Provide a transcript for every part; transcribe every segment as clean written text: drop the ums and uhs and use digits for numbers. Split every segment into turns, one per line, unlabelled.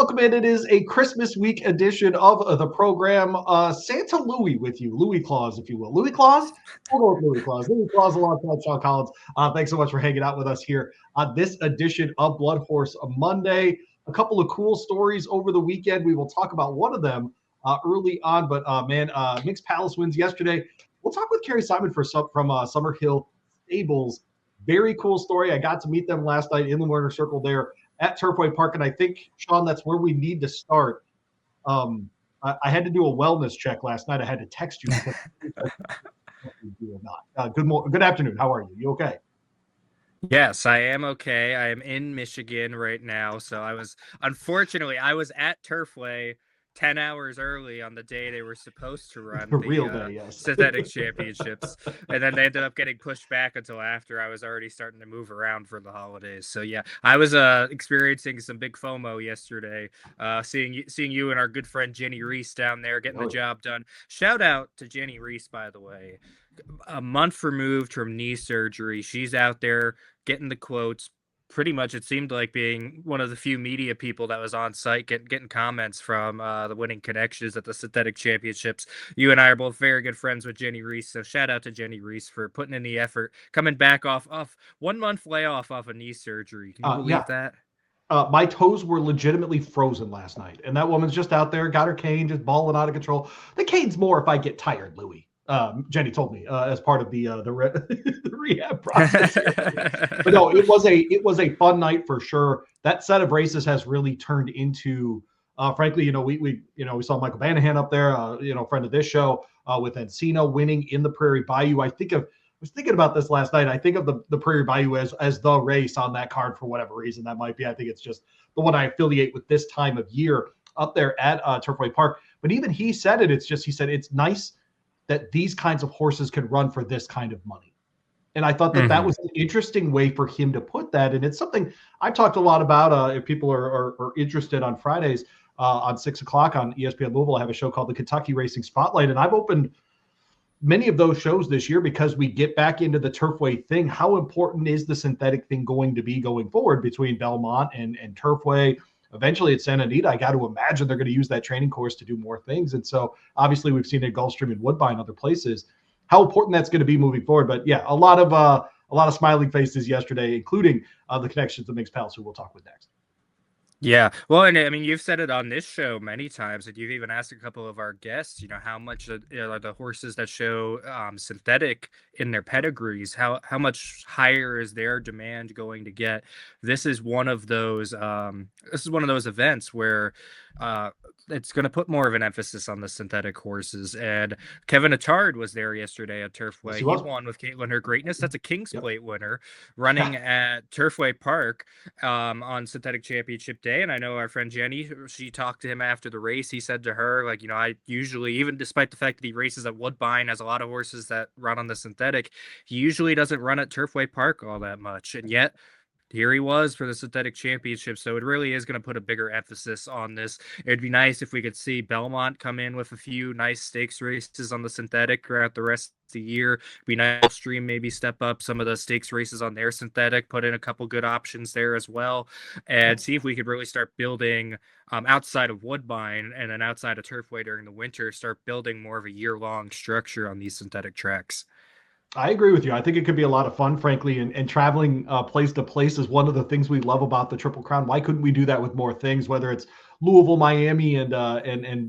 welcome in. It is a Christmas week edition of the program. Santa Louie with you, Louie Claus, if you will. Louie Claus? We'll go with Louie Claus. Louie Claus alongside Sean Collins. Thanks so much for hanging out with us here on this edition of BloodHorse Monday. A couple of cool stories over the weekend. We will talk about one of them early on, but Mink's Palace wins yesterday. We'll talk with Cary Simon from Summerhill Stables. Very cool story. I got to meet them last night in the Warner Circle there at Turfway Park, and I think, Sean, that's where we need to start. I had to do a wellness check last night. I had to text you. Good afternoon. How are you? You okay?
Yes, I am okay. I am in Michigan right now, so I was at Turfway 10 hours early on the day they were supposed to run the
real day, yes.
synthetic championships, and then they ended up getting pushed back until after I was already starting to move around for the holidays. So yeah, I was experiencing some big FOMO yesterday, seeing you and our good friend Jenny Reese down there getting the job done. Shout out to Jenny Reese, by the way. A month removed from knee surgery, she's out there getting the quotes. Pretty much, it seemed like being one of the few media people that was on site, getting comments from the winning connections at the synthetic championships. You and I are both very good friends with Jenny Reese, so shout out to Jenny Reese for putting in the effort, coming back off 1 month layoff off a knee surgery. Can you believe that?
My toes were legitimately frozen last night, and that woman's just out there, got her cane, just balling out of control. The cane's more if I get tired, Louie. Jenny told me as part of the rehab process. But no, it was a fun night for sure. That set of races has really turned into, frankly, we saw Michael Banahan up there, friend of this show, with Encino winning in the Prairie Bayou. I was thinking about this last night. I think of the Prairie Bayou as the race on that card for whatever reason that might be. I think it's just the one I affiliate with this time of year up there at Turfway Park. But even he said it. He said it's nice that these kinds of horses can run for this kind of money. And I thought that was an interesting way for him to put that. And it's something I've talked a lot about. If people are interested, on Fridays on 6 o'clock on ESPN Louisville, I have a show called the Kentucky Racing Spotlight. And I've opened many of those shows this year because we get back into the Turfway thing. How important is the synthetic thing going to be going forward between Belmont and Turfway? Eventually at Santa Anita, I got to imagine they're going to use that training course to do more things. And so obviously we've seen it at Gulfstream and Woodbine, other places, how important that's going to be moving forward. But yeah, a lot of smiling faces yesterday, including the connections to Mink's Palace, who we'll talk with next.
Yeah. Well, and I mean, you've said it on this show many times, and you've even asked a couple of our guests, how much the horses that show synthetic in their pedigrees, how much higher is their demand going to get? This is one of those events where it's going to put more of an emphasis on the synthetic horses. And Kevin Attard was there yesterday at Turfway. Yes, he won with Caitlin Her Greatness. That's a King's Plate winner running at Turfway Park on synthetic championship day. And I know our friend Jenny, she talked to him after the race. He said to her, I usually, even despite the fact that he races at Woodbine, has a lot of horses that run on the synthetic, he usually doesn't run at Turfway Park all that much. And yet, here he was for the synthetic championship. So it really is going to put a bigger emphasis on this. It'd be nice if we could see Belmont come in with a few nice stakes races on the synthetic throughout the rest of the year. It'd be nice to stream, maybe step up some of the stakes races on their synthetic, put in a couple good options there as well, and see if we could really start building outside of Woodbine and then outside of Turfway during the winter, start building more of a year-long structure on these synthetic tracks.
I agree with you. I think it could be a lot of fun, frankly, and traveling place to place is one of the things we love about the Triple Crown. Why couldn't we do that with more things, whether it's Louisville, Miami, and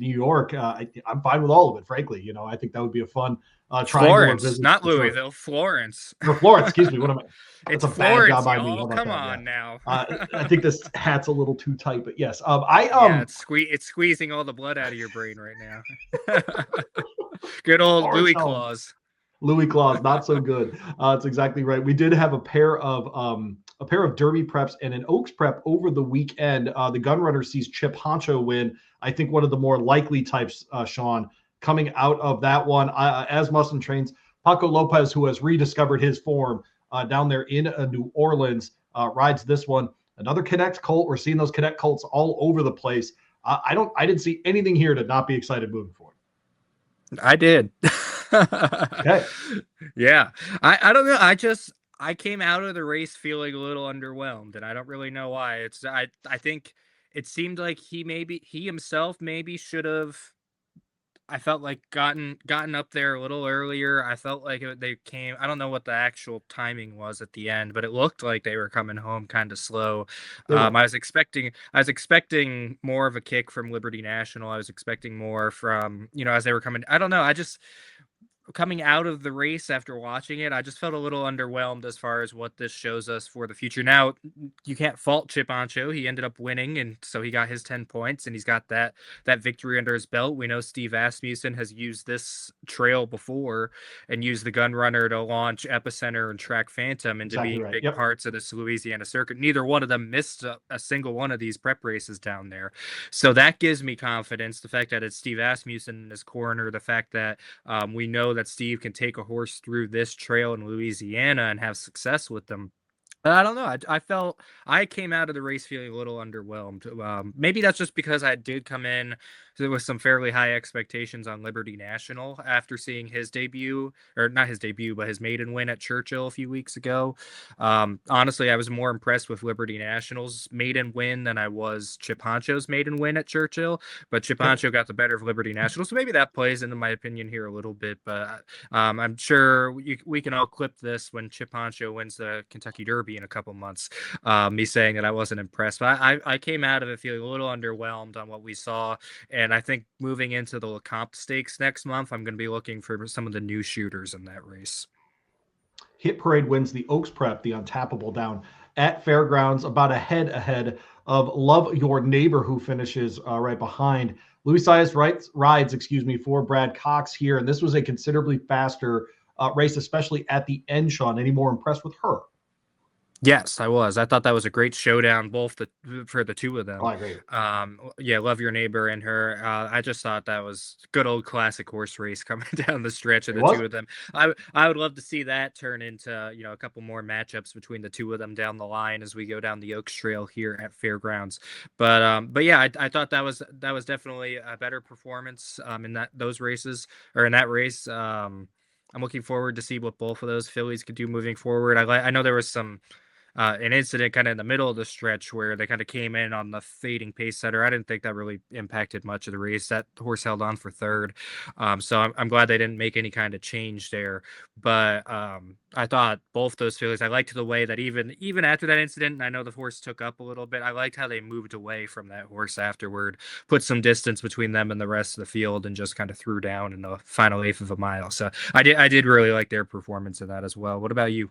New York? I'm fine with all of it, frankly. I think that would be a fun
Florence, not Louisville, Florence.
Or Florence, excuse me. What am I?
It's a Florence, bad job by me. Come on now.
I think this hat's a little too tight, but yes.
It's squeezing all the blood out of your brain right now. Good old Louie Claus.
Louie Claus, not so good. That's exactly right. We did have a pair of Derby preps and an Oaks prep over the weekend. The Gunrunner sees Chip Honcho win. I think one of the more likely types, Sean, coming out of that one. As Mustin trains, Paco Lopez, who has rediscovered his form down there in New Orleans, rides this one. Another Connect colt. We're seeing those Connect colts all over the place. I didn't see anything here to not be excited moving forward.
I did.
Okay.
Yeah. I don't know. I came out of the race feeling a little underwhelmed, and I don't really know why. I think it seemed like he himself maybe should have, I felt like gotten up there a little earlier. I felt like they came. I don't know what the actual timing was at the end, but it looked like they were coming home kind of slow.
They were.
I was expecting more of a kick from Liberty National. I was expecting more from, as they were coming. I don't know. I just, coming out of the race after watching it, I just felt a little underwhelmed as far as what this shows us for the future. Now, you can't fault Chip Honcho. He ended up winning, and so he got his 10 points, and he's got that victory under his belt. We know Steve Asmussen has used this trail before and used the gun runner to launch Epicenter and Track Phantom into
Exactly
being
right.
big
Yep.
parts of this Louisiana circuit. Neither one of them missed a single one of these prep races down there. So that gives me confidence. The fact that it's Steve Asmussen in his corner, the fact that we know that Steve can take a horse through this trail in Louisiana and have success with them. I don't know. I felt I came out of the race feeling a little underwhelmed. Maybe that's just because I did come in with some fairly high expectations on Liberty National after seeing his debut, or not his debut, but his maiden win at Churchill a few weeks ago. Honestly, I was more impressed with Liberty National's maiden win than I was Chip Honcho's maiden win at Churchill. But Chip Honcho got the better of Liberty National, so maybe that plays into my opinion here a little bit. But I'm sure we can all clip this when Chip Honcho wins the Kentucky Derby in a couple months, me saying that I wasn't impressed. But I came out of it feeling a little underwhelmed on what we saw, and I think moving into the LeCompte Stakes next month, I'm going to be looking for some of the new shooters in that race.
Hit Parade wins the Oaks Prep, the untappable, down at Fairgrounds, about a head ahead of Love Your Neighbor, who finishes right behind. Louis Sias rides for Brad Cox here, and this was a considerably faster race, especially at the end. Sean, any more impressed with her?
Yes, I was. I thought that was a great showdown, for the two of them.
Oh, I agree.
Love Your Neighbor and her. I just thought that was good old classic horse race coming down the stretch of the two of them. I would love to see that turn into a couple more matchups between the two of them down the line as we go down the Oaks Trail here at Fairgrounds. But yeah, I thought that was definitely a better performance in those races, or in that race. I'm looking forward to see what both of those fillies could do moving forward. I know there was an incident kind of in the middle of the stretch where they kind of came in on the fading pace setter. I didn't think that really impacted much of the race. That horse held on for third. So I'm glad they didn't make any kind of change there. But I thought both those fillies, I liked the way that even after that incident, and I know the horse took up a little bit, I liked how they moved away from that horse afterward, put some distance between them and the rest of the field, and just kind of threw down in the final eighth of a mile. So I did really like their performance in that as well. What about you?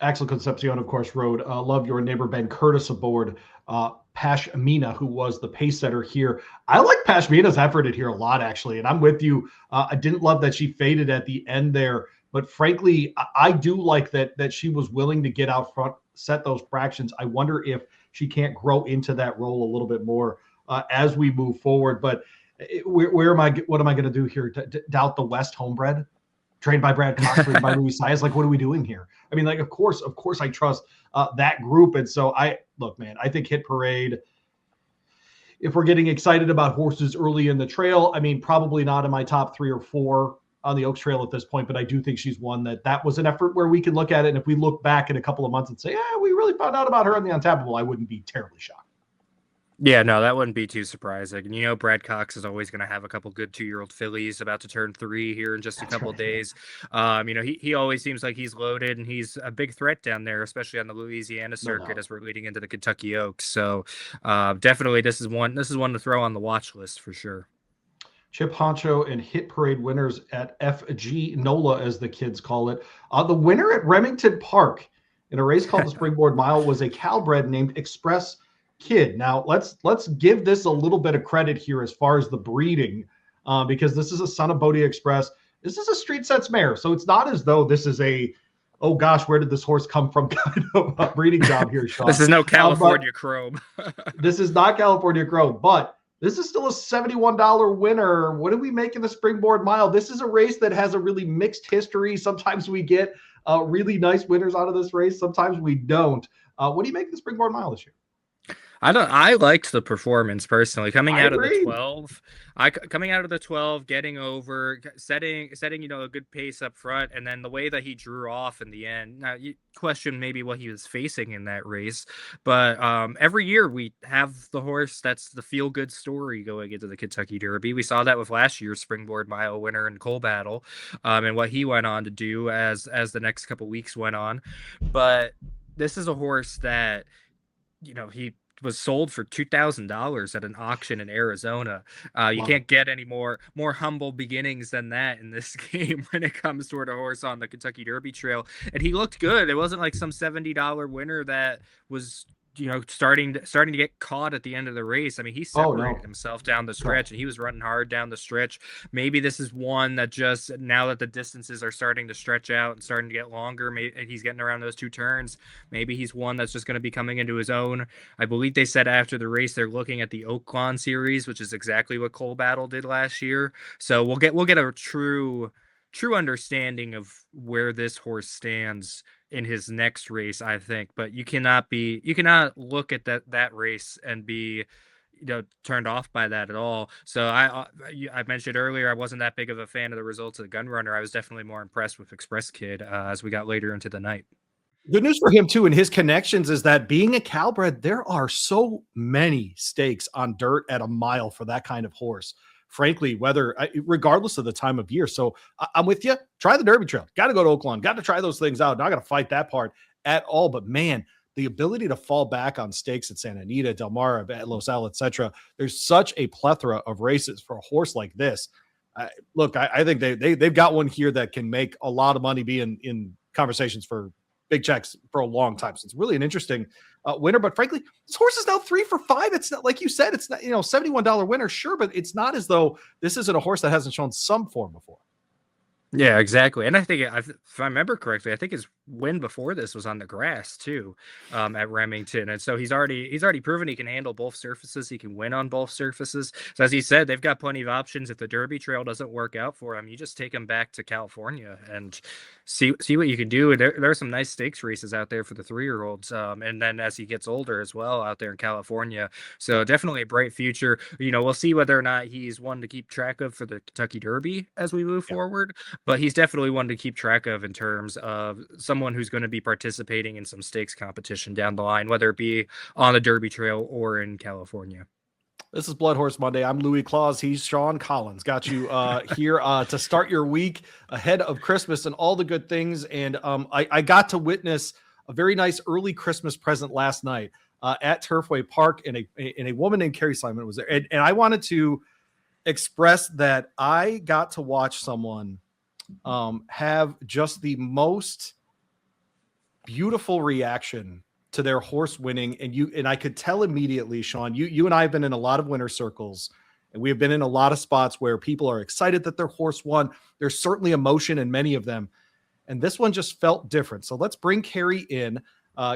Axel Concepcion, of course, rode Love Your Neighbor, Ben Curtis aboard Pashmina, who was the pace setter here. I like Pashmina's effort here a lot, actually, and I'm with you. I didn't love that she faded at the end there, but frankly, I do like that she was willing to get out front, set those fractions. I wonder if she can't grow into that role a little bit more as we move forward. But where am I? What am I going to do here? Doubt the West homebred? Trained by Brad Cox, trained by Louis Sias. Like, what are we doing here? I mean, like, of course, I trust that group. And so I think Hit Parade, if we're getting excited about horses early in the trail, I mean, probably not in my top 3 or 4 on the Oaks Trail at this point, but I do think she's one that was an effort where we can look at it. And if we look back in a couple of months and say, we really found out about her in the Untappable, I wouldn't be terribly shocked.
Yeah, no, that wouldn't be too surprising. And Brad Cox is always going to have a couple good 2-year-old fillies about to turn 3 here in just a couple days. He always seems like he's loaded, and he's a big threat down there, especially on the Louisiana circuit as we're leading into the Kentucky Oaks. So definitely this is one to throw on the watch list for sure.
Chip Honcho and Hit Parade winners at FG NOLA, as the kids call it. The winner at Remington Park in a race called the Springboard Mile was a Calbred named Express Kid. Now let's give this a little bit of credit here as far as the breeding, because this is a son of Bodie Express. This is a street sense mare, so it's not as though this is a, oh gosh, where did this horse come from kind of a breeding job here, Sean.
This is no California Chrome.
This is not California Chrome, but this is still a $71 winner. What do we make in the Springboard Mile? This is a race that has a really mixed history. Sometimes we get really nice winners out of this race. Sometimes we don't. What do you make of the Springboard Mile this year?
I liked the performance personally coming
I
out of the
agree.
12. Coming out of the 12, getting over, setting a good pace up front, and then the way that he drew off in the end. Now you question maybe what he was facing in that race, but every year we have the horse that's the feel good story going into the Kentucky Derby. We saw that with last year's Springboard Mile winner in Cole Battle, and what he went on to do as the next couple weeks went on. But this is a horse that he was sold for $2,000 at an auction in Arizona. You
Wow.
can't get any more humble beginnings than that in this game when it comes toward a horse on the Kentucky Derby Trail. And he looked good. It wasn't like some $70 winner that was starting to get caught at the end of the race. I mean, he
Oh
separated
no.
himself down the
No.
stretch, and he was running hard down the stretch. Maybe this is one that just now that the distances are starting to stretch out and starting to get longer, maybe he's getting around those two turns. Maybe he's one that's just going to be coming into his own. I believe they said after the race they're looking at the Oaklawn series, which is exactly what Cole Battle did last year. So we'll get a true understanding of where this horse stands in his next race, I think. But you cannot look at that race and be turned off by that at all. So I mentioned earlier I wasn't that big of a fan of the results of the Gun Runner. I was definitely more impressed with Express Kid as we got later into the night.
Good news for him too, and his connections is that being a Calbred, there are so many stakes on dirt at a mile for that kind of horse. Frankly, regardless of the time of year. So I'm with you. Try the Derby Trail. Got to go to Oaklawn. Got to try those things out. Not going to fight that part at all. But man, the ability to fall back on stakes at Santa Anita, Del Mar, at Los Al, etc. There's such a plethora of races for a horse like this. Look, I think they've got one here that can make a lot of money, be in conversations for big checks for a long time. So it's really an interesting winner. But frankly, this horse is now 3 for 5. It's not like you said, it's not, $71 winner, sure, but it's not as though this isn't a horse that hasn't shown some form before.
Yeah, exactly. And I think if I remember correctly, I think his win before this was on the grass too, at Remington. And so he's already proven he can handle both surfaces. He can win on both surfaces. So as he said, they've got plenty of options. If the Derby Trail doesn't work out for him, you just take him back to California and see what you can do. There are some nice stakes races out there for the 3-year-olds. And then as he gets older as well out there in California. So definitely a bright future. We'll see whether or not he's one to keep track of for the Kentucky Derby as we move forward. But he's definitely one to keep track of in terms of someone who's going to be participating in some stakes competition down the line, whether it be on the Derby Trail or in California.
This is BloodHorse Monday. I'm Louie Claus. He's Sean Collins. Got you here to start your week ahead of Christmas and all the good things. And I got to witness a very nice early Christmas present last night at Turfway Park, and a woman named Cary Simon was there. And I wanted to express that I got to watch someone have just the most beautiful reaction to their horse winning. And I could tell immediately, Sean, you and I have been in a lot of winner circles, and we have been in a lot of spots where people are excited that their horse won. There's certainly emotion in many of them, and this one just felt different. So let's bring Cary in.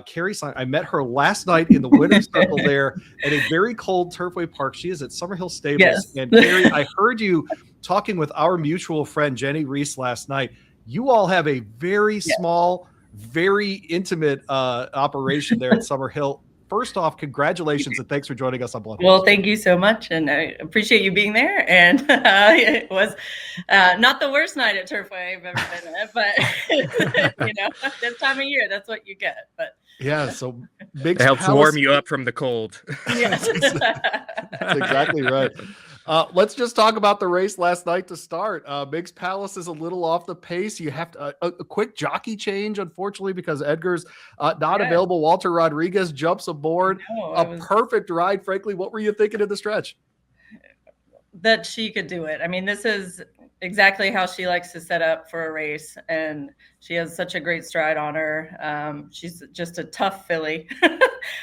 Cary, I met her last night in the winner's circle there at a very cold Turfway Park. She is at Summerhill Stables.
Yes.
And Cary, I heard you talking with our mutual friend Jenny Reese last night. You all have a very small, very intimate operation there at Summerhill. First off, congratulations and thanks for joining us on BloodHorse.
Well, thank you so much, and I appreciate you being there. And it was not the worst night at Turfway I've ever been at, but this time of year, that's what you get. But
yeah, so
it helps warm you up from the cold.
Yes,
that's exactly right. Let's just talk about the race last night to start. Mink's Palace is a little off the pace. You have to a quick jockey change, unfortunately, because Edgar's not available. Walter Rodriguez jumps aboard. Perfect ride, frankly. What were you thinking of the stretch?
That she could do it. I mean, this is exactly how she likes to set up for a race, and she has such a great stride on her. She's just a tough filly,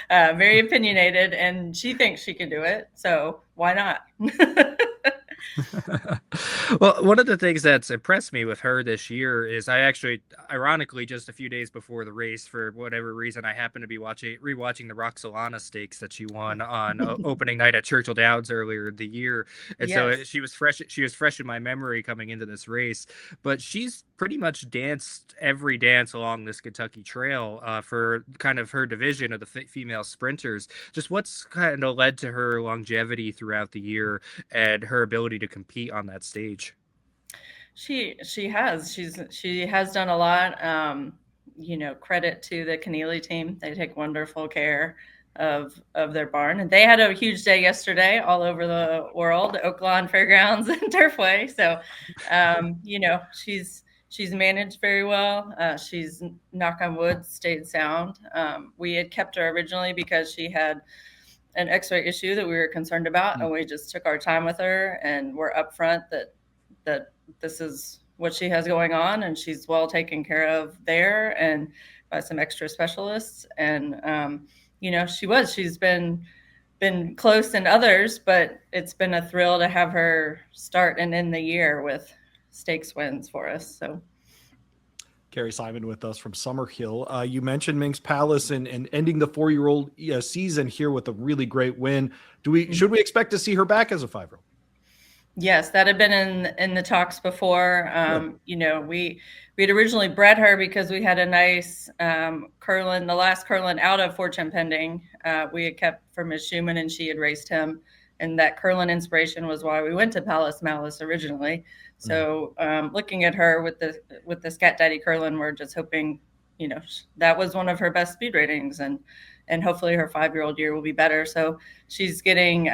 very opinionated, and she thinks she can do it. So why not?
Well, one of the things that's impressed me with her this year is I actually, ironically, just a few days before the race, for whatever reason, I happened to be rewatching the Roxolana Stakes that she won on opening night at Churchill Downs earlier the year, and so she was fresh in my memory coming into this race. But she's pretty much danced every dance along this Kentucky Trail for kind of her division of the female sprinters. Just what's kind of led to her longevity throughout the year and her ability to compete on that stage?
She has done a lot. Credit to the Keneally team. They take wonderful care of their barn, and they had a huge day yesterday all over the world, Oaklawn Fairgrounds and Turfway. So, she's managed very well. She's, knock on wood, stayed sound. We had kept her originally because she had an X-ray issue that we were concerned about, and we just took our time with her and we're upfront that this is what she has going on, and she's well taken care of there and by some extra specialists. And she's been close in others, but it's been a thrill to have her start and end the year with stakes wins for us. So
Cary Simon with us from Summerhill. You mentioned Mink's Palace and ending the 4-year-old season here with a really great win. Should we expect to see her back as a 5-year-old?
Yes, that had been in the talks before. We'd originally bred her because we had a nice Curlin, the last Curlin out of Fortune Pending. We had kept for Miss Schumann, and she had raced him. And that Curlin inspiration was why we went to Palace Malice originally. So looking at her with the Scat Daddy Curlin, we're just hoping, that was one of her best speed ratings, and hopefully her 5-year-old year will be better. So she's getting.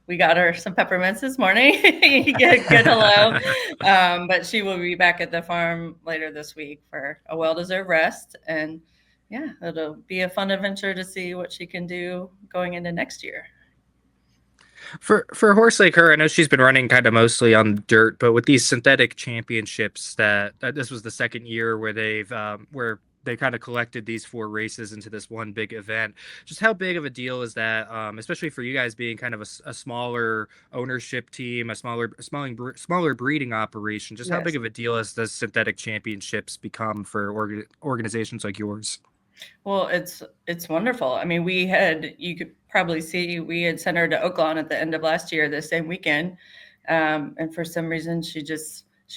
We got her some peppermints this morning. Good hello. But she will be back at the farm later this week for a well-deserved rest. And yeah, it'll be a fun adventure to see what she can do going into next year.
For a horse like her, I know she's been running kind of mostly on dirt, but with these synthetic championships, that this was the second year where they kind of collected these 4 races into this one big event. Just how big of a deal is that, especially for you guys being kind of a smaller ownership team, a smaller breeding operation? Just How big of a deal has the synthetic championships become for organizations like yours?
Well, it's wonderful. I mean, you could probably see, we had sent her to Oaklawn at the end of last year, the same weekend. And for some reason, she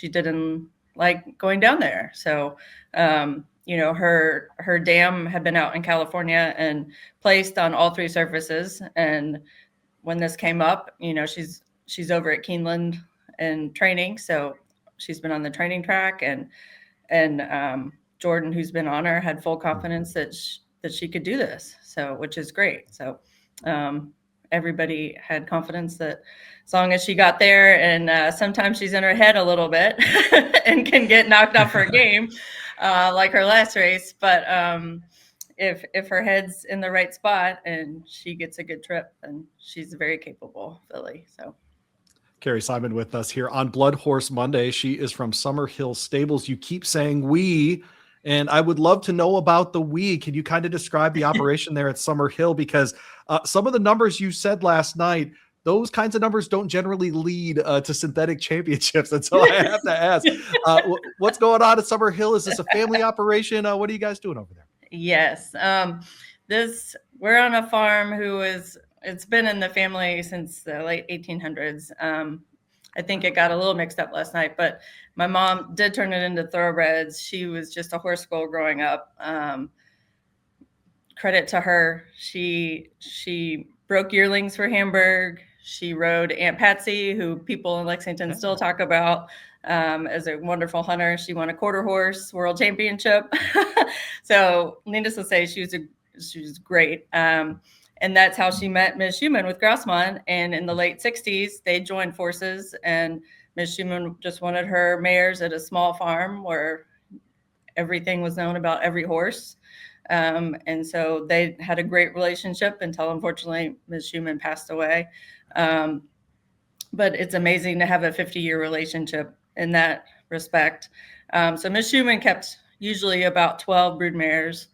didn't like going down there. So, her dam had been out in California and placed on all 3 surfaces. And when this came up, she's over at Keeneland and training. So she's been on the training track, and Jordan, who's been on her, had full confidence that she could do this. So, which is great. So, everybody had confidence that as long as she got there, and sometimes she's in her head a little bit and can get knocked off her game, like her last race. But if her head's in the right spot and she gets a good trip, then she's a very capable filly. So
Cary Simon with us here on BloodHorse Monday. She is from Summerhill Stables. You keep saying we, and I would love to know about the we. Can you kind of describe the operation there at Summerhill? Because some of the numbers you said last night, those kinds of numbers don't generally lead to synthetic championships. And so I have to ask, what's going on at Summerhill? Is this a family operation? What are you guys doing over there?
Yes. We're on a farm it's been in the family since the late 1800s. I think it got a little mixed up last night, but my mom did turn it into thoroughbreds. She was just a horse girl growing up. Credit to her. She broke yearlings for Hamburg. She rode Aunt Patsy, who people in Lexington still talk about as a wonderful hunter. She won a quarter horse world championship. So needless to say, she was great. And that's how she met Ms. Schumann with Grossman. And in the late 60s, they joined forces, and Ms. Schumann just wanted her mares at a small farm where everything was known about every horse. And so they had a great relationship until, unfortunately, Ms. Schumann passed away. But it's amazing to have a 50-year relationship in that respect. So Ms. Schumann kept usually about 12 brood mares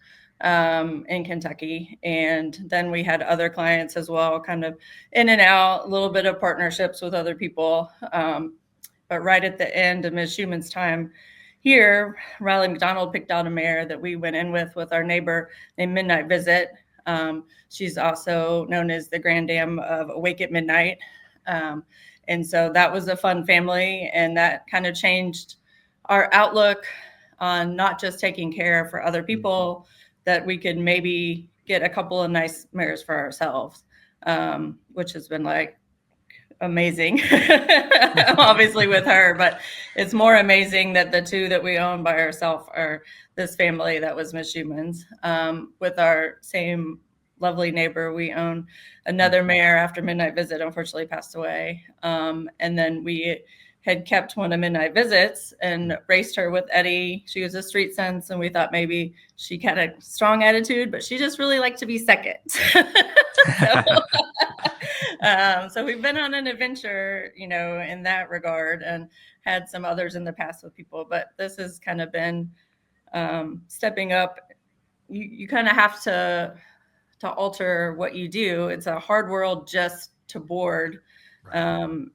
in Kentucky. And then we had other clients as well, kind of in and out, a little bit of partnerships with other people. But right at the end of Ms. Schumann's time here, Riley McDonald picked out a mare that we went in with our neighbor named Midnight Visit. She's also known as the Grand Dam of Awake at Midnight. And so that was a fun family, and that kind of changed our outlook on not just taking care for other people, that we could maybe get a couple of nice mares for ourselves, which has been like amazing, obviously with her, but it's more amazing that the two that we own by ourselves are this family that was Miss Schumann's. With our same lovely neighbor, we own another mare after Midnight Visit, unfortunately passed away. And then we had kept one of Midnight Visits and raced her with Eddie. She was a street sense, and we thought maybe she had a strong attitude, but she just really liked to be second. So we've been on an adventure, you know, in that regard, and had some others in the past with people, but this has kind of been stepping up. You kind of have to alter what you do. It's a hard world just to board. And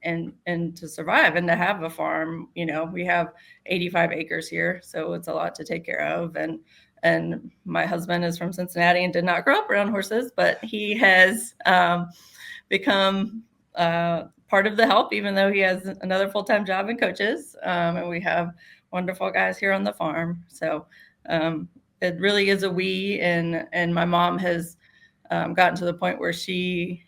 to survive and to have a farm. You know, we have 85 acres here, so it's a lot to take care of. And my husband is from Cincinnati and did not grow up around horses, but he has become part of the help, even though he has another full-time job and coaches. And we have wonderful guys here on the farm. So it really is a we, and my mom has gotten to the point where she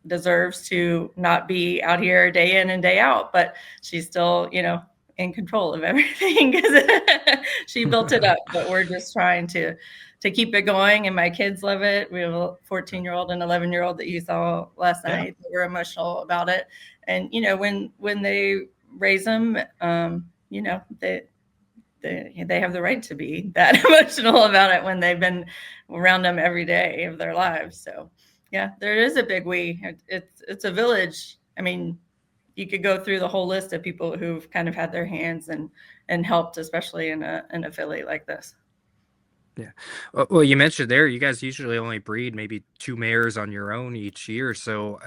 deserves to not be out here day in and day out, but she's still, you know, in control of everything because she built it up. But we're just trying to keep it going, and my kids love it. We have a 14-year-old and 11-year-old that you saw last night. We're emotional about it, and you know, when they raise them, you know, they have the right to be that emotional about it when they've been around them every day of their lives. So yeah, there is a big we. It's a village. I mean, you could go through the whole list of people who've kind of had their hands and helped, especially in a filly like this.
Yeah. Well, you mentioned there, you guys usually only breed maybe 2 mares on your own each year. So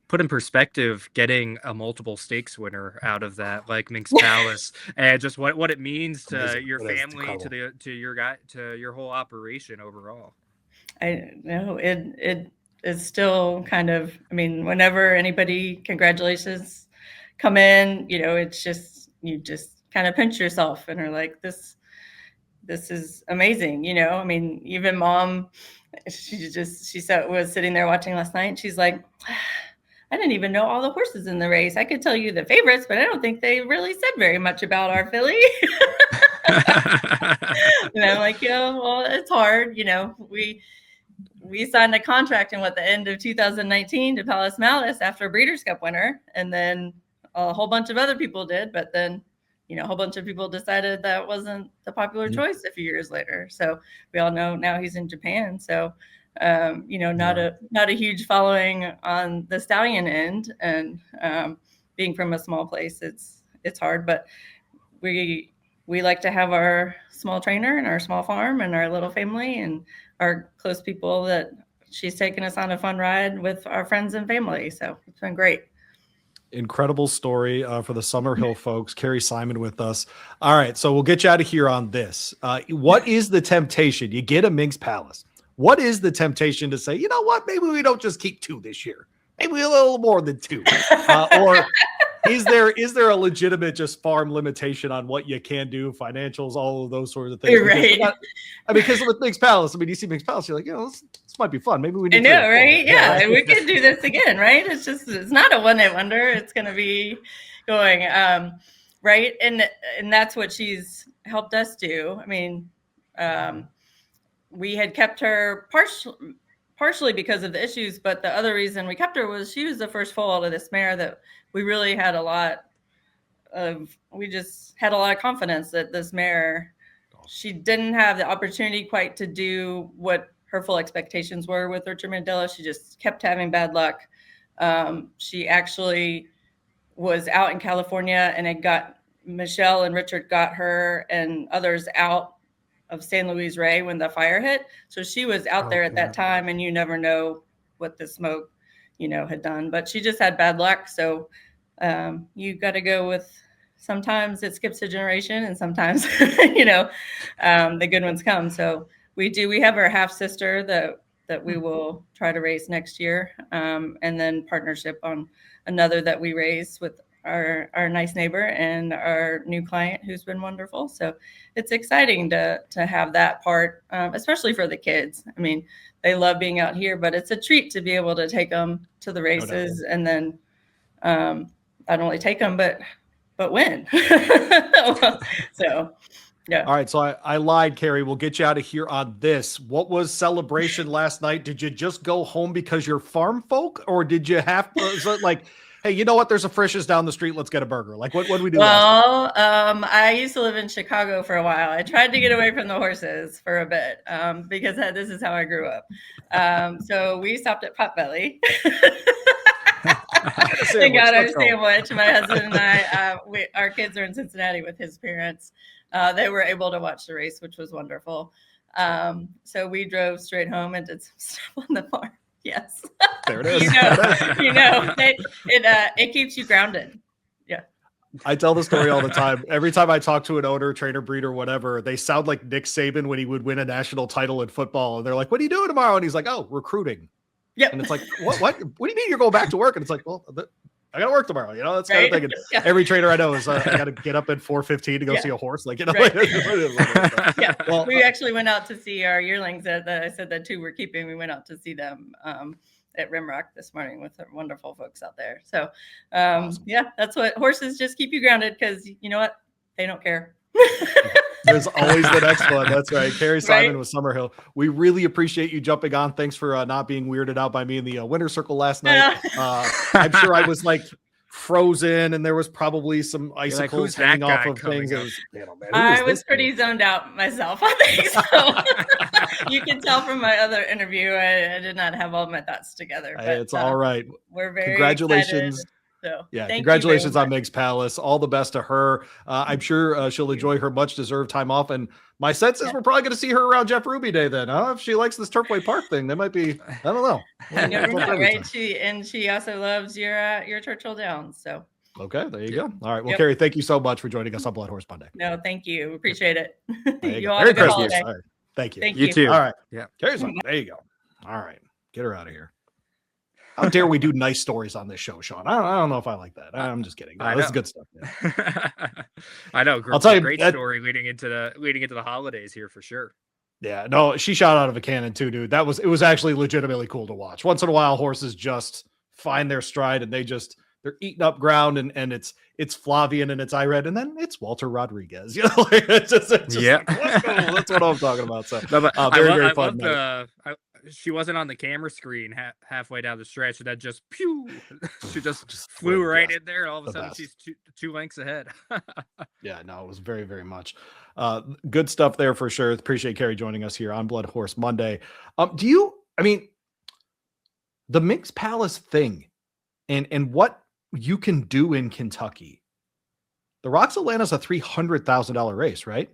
put in perspective, getting a multiple stakes winner out of that, like Mink's Palace, and just what it means to your family, to your whole operation overall.
I know it is still kind of, I mean, whenever anybody congratulations come in, you know, it's just, you just kind of pinch yourself and are like, this is amazing. You know, I mean, even mom, she was sitting there watching last night, and she's like, I didn't even know all the horses in the race. I could tell you the favorites, but I don't think they really said very much about our filly. And I'm like, yeah, well, it's hard. You know, we signed a contract in the end of 2019 to Palace Malice after a Breeders' Cup winner, and then a whole bunch of other people did, but then, you know, a whole bunch of people decided that wasn't the popular choice a few years later. So we all know now he's in Japan. So, you know, not a huge following on the stallion end, and being from a small place, it's hard, but we like to have our small trainer and our small farm and our little family and our close people that she's taken us on a fun ride with our friends and family. So it's been great.
Incredible story for the Summerhill folks. Cary Simon with us. All right, so we'll get you out of here on this. What is the temptation? You get a Mink's Palace. What is the temptation to say, you know what, maybe we don't just keep 2 this year. Maybe a little more than 2. Or is there a legitimate just farm limitation on what you can do, financials, all of those sorts of things?
Right.
Because with Mink's Palace, I mean, you see Mink's Palace, you're like, you know, this might be fun. Maybe we need
I know, right? Yeah, we could do this again, right? It's not a one-hit wonder. It's going to be going, right? And that's what she's helped us do. I mean, we had kept her partially because of the issues, but the other reason we kept her was she was the first foal of this mare that we really had we just had a lot of confidence that this mare, she didn't have the opportunity quite to do what her full expectations were with Richard Mandela. She just kept having bad luck. She actually was out in California, and Michelle and Richard got her and others out of San Luis Rey when the fire hit. So she was out there at that time, and you never know what the smoke, you know, had done, but she just had bad luck. So you got to go with, sometimes it skips a generation, and sometimes, you know, the good ones come. So we have our half sister that we will try to raise next year. And then partnership on another that we raised with our nice neighbor and our new client who's been wonderful. So it's exciting to have that part, especially for the kids. I mean, they love being out here, but it's a treat to be able to take them to the races and then not only take them, but win. So, yeah.
All right. So I lied, Cary. We'll get you out of here on this. What was celebration last night? Did you just go home because you're farm folk, or did you have to, like, hey, you know what? There's a Frisch's down the street. Let's get a burger. Like, what did we do?
Well, I used to live in Chicago for a while. I tried to get away from the horses for a bit because this is how I grew up. So we stopped at Potbelly. And got our sandwich. My husband and I, our kids are in Cincinnati with his parents. They were able to watch the race, which was wonderful. So we drove straight home and did some stuff on the farm. Yes.
There it is.
It keeps you grounded. Yeah.
I tell the story all the time. Every time I talk to an owner, trainer, breeder, whatever, they sound like Nick Saban when he would win a national title in football. And they're like, what are you doing tomorrow? And he's like, oh, recruiting.
Yep.
And it's like, what do you mean you're going back to work? And it's like, well, I got to work tomorrow. You know, that's kind of thing. And every trainer I know is I got to get up at 4:15 to go see a horse. Like, you know,
yeah. Well, we actually went out to see our yearlings that I said the 2 we're keeping. We went out to see them at Rimrock this morning with our wonderful folks out there. So, awesome. Yeah, that's what horses just keep you grounded because you know what? They don't care.
There's always the next one. That's right. Cary Simon with Summerhill. We really appreciate you jumping on. Thanks for not being weirded out by me in the winter circle last night. I'm sure I was like frozen and there was probably some icicles hanging off of things.
I was pretty zoned out myself, I think. So you can tell from my other interview, I did not have all my thoughts together. But,
it's all right.
We're very
congratulations.
Excited. So,
yeah, congratulations on Mink's Palace. All the best to her. I'm sure she'll enjoy her much-deserved time off. And my sense is we're probably going to see her around Jeff Ruby Day then. If she likes this Turfway Park thing, that might be, I don't know.
You never know, right? She also loves your Churchill Downs. So
okay, there you go. All right. Well, Cary, thank you so much for joining us on BloodHorse Monday.
No, thank you. Appreciate it.
You all have a good holiday. All right. Thank you.
Thank
you too.
All right.
Yeah.
Cary's on. There you go. All right. Get her out of here. How dare we do nice stories on this show, Sean? I don't know if I like that. I'm just kidding. No, this is good stuff. Yeah.
I know.
I'll tell you,
great story leading into the holidays here for sure.
Yeah, no, she shot out of a cannon too, dude. It was actually legitimately cool to watch. Once in a while, horses just find their stride and they're eating up ground and it's Flavian and it's Ired and then it's Walter Rodriguez. You know, like, it's just
yeah.
Like, let's go. That's what I'm talking about. So
no, but
very fun.
She wasn't on the camera screen halfway down the stretch, and that just she just flew right in there. And all of a sudden, she's two lengths ahead.
Yeah, no, it was very, very much good stuff there for sure. Appreciate Cary joining us here on BloodHorse Monday. The Mink's Palace thing and what you can do in Kentucky. The Rocks Atlanta's a $300,000 race, right?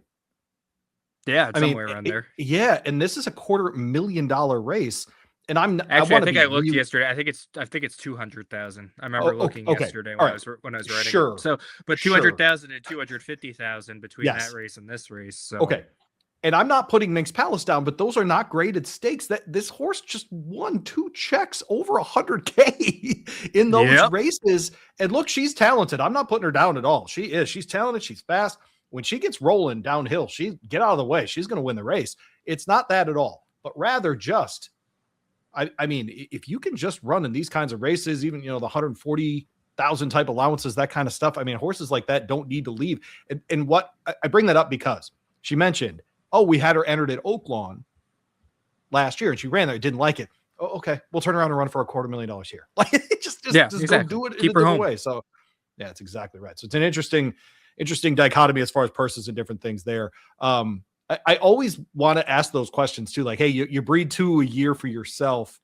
Yeah, somewhere around there.
Yeah, and this is a $250,000 race. And I think
I looked yesterday. I think it's 200,000. I remember looking yesterday when I was writing.
Sure.
It. So, but 200,000 and 250,000 between that race and this race. So.
Okay. And I'm not putting Mink's Palace down, but those are not graded stakes. That this horse just won 2 checks over $100K in those races. And look, she's talented. I'm not putting her down at all. She is. She's talented. She's fast. When she gets rolling downhill, get out of the way. She's going to win the race. It's not that at all, but rather just, I mean, if you can just run in these kinds of races, even, the 140,000 type allowances, that kind of stuff. I mean, horses like that don't need to leave. And what I bring that up because she mentioned, we had her entered at Oaklawn last year and she ran there. Didn't like it. Oh, okay. We'll turn around and run for $250,000 here. Like just exactly. Go do it. Keep her home. Way. So yeah, it's exactly right. So it's an interesting dichotomy as far as purses and different things there. I always want to ask those questions too. Like, hey, you breed 2 a year for yourself.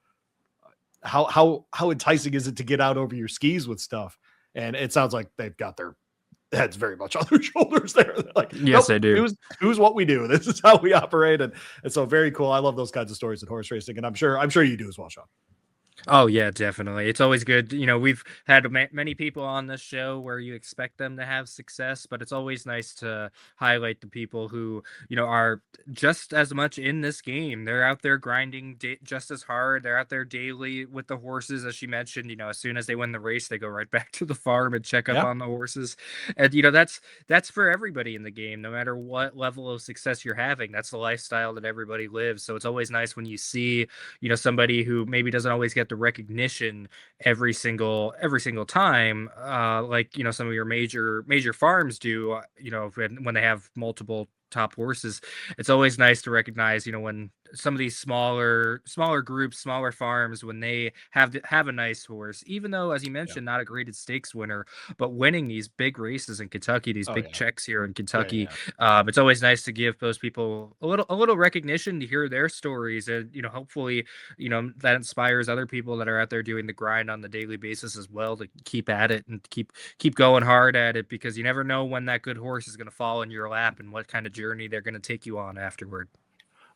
How enticing is it to get out over your skis with stuff? And it sounds like they've got their heads very much on their shoulders there. They're like,
yes, they do.
Who's what we do. This is how we operate. And so very cool. I love those kinds of stories in horse racing. And I'm sure you do as well, Sean.
Oh yeah, definitely. It's always good. We've had many people on this show where you expect them to have success, but it's always nice to highlight the people who, are just as much in this game. They're out there grinding just as hard. They're out there daily with the horses, as she mentioned. As soon as they win the race, they go right back to the farm and check up
Yeah.
on the horses. And that's for everybody in the game, no matter what level of success you're having. That's the lifestyle that everybody lives. So it's always nice when you see somebody who maybe doesn't always get the recognition every single time, like some of your major farms do, when they have multiple top horses. It's always nice to recognize when some of these smaller groups, smaller farms, when they have a nice horse, even though, as you mentioned, not a graded stakes winner, but winning these big races in Kentucky, these big checks here in Kentucky. It's always nice to give those people a little recognition, to hear their stories, and hopefully that inspires other people that are out there doing the grind on the daily basis as well, to keep at it and keep going hard at it, because you never know when that good horse is going to fall in your lap and what kind of journey they're going to take you on afterward.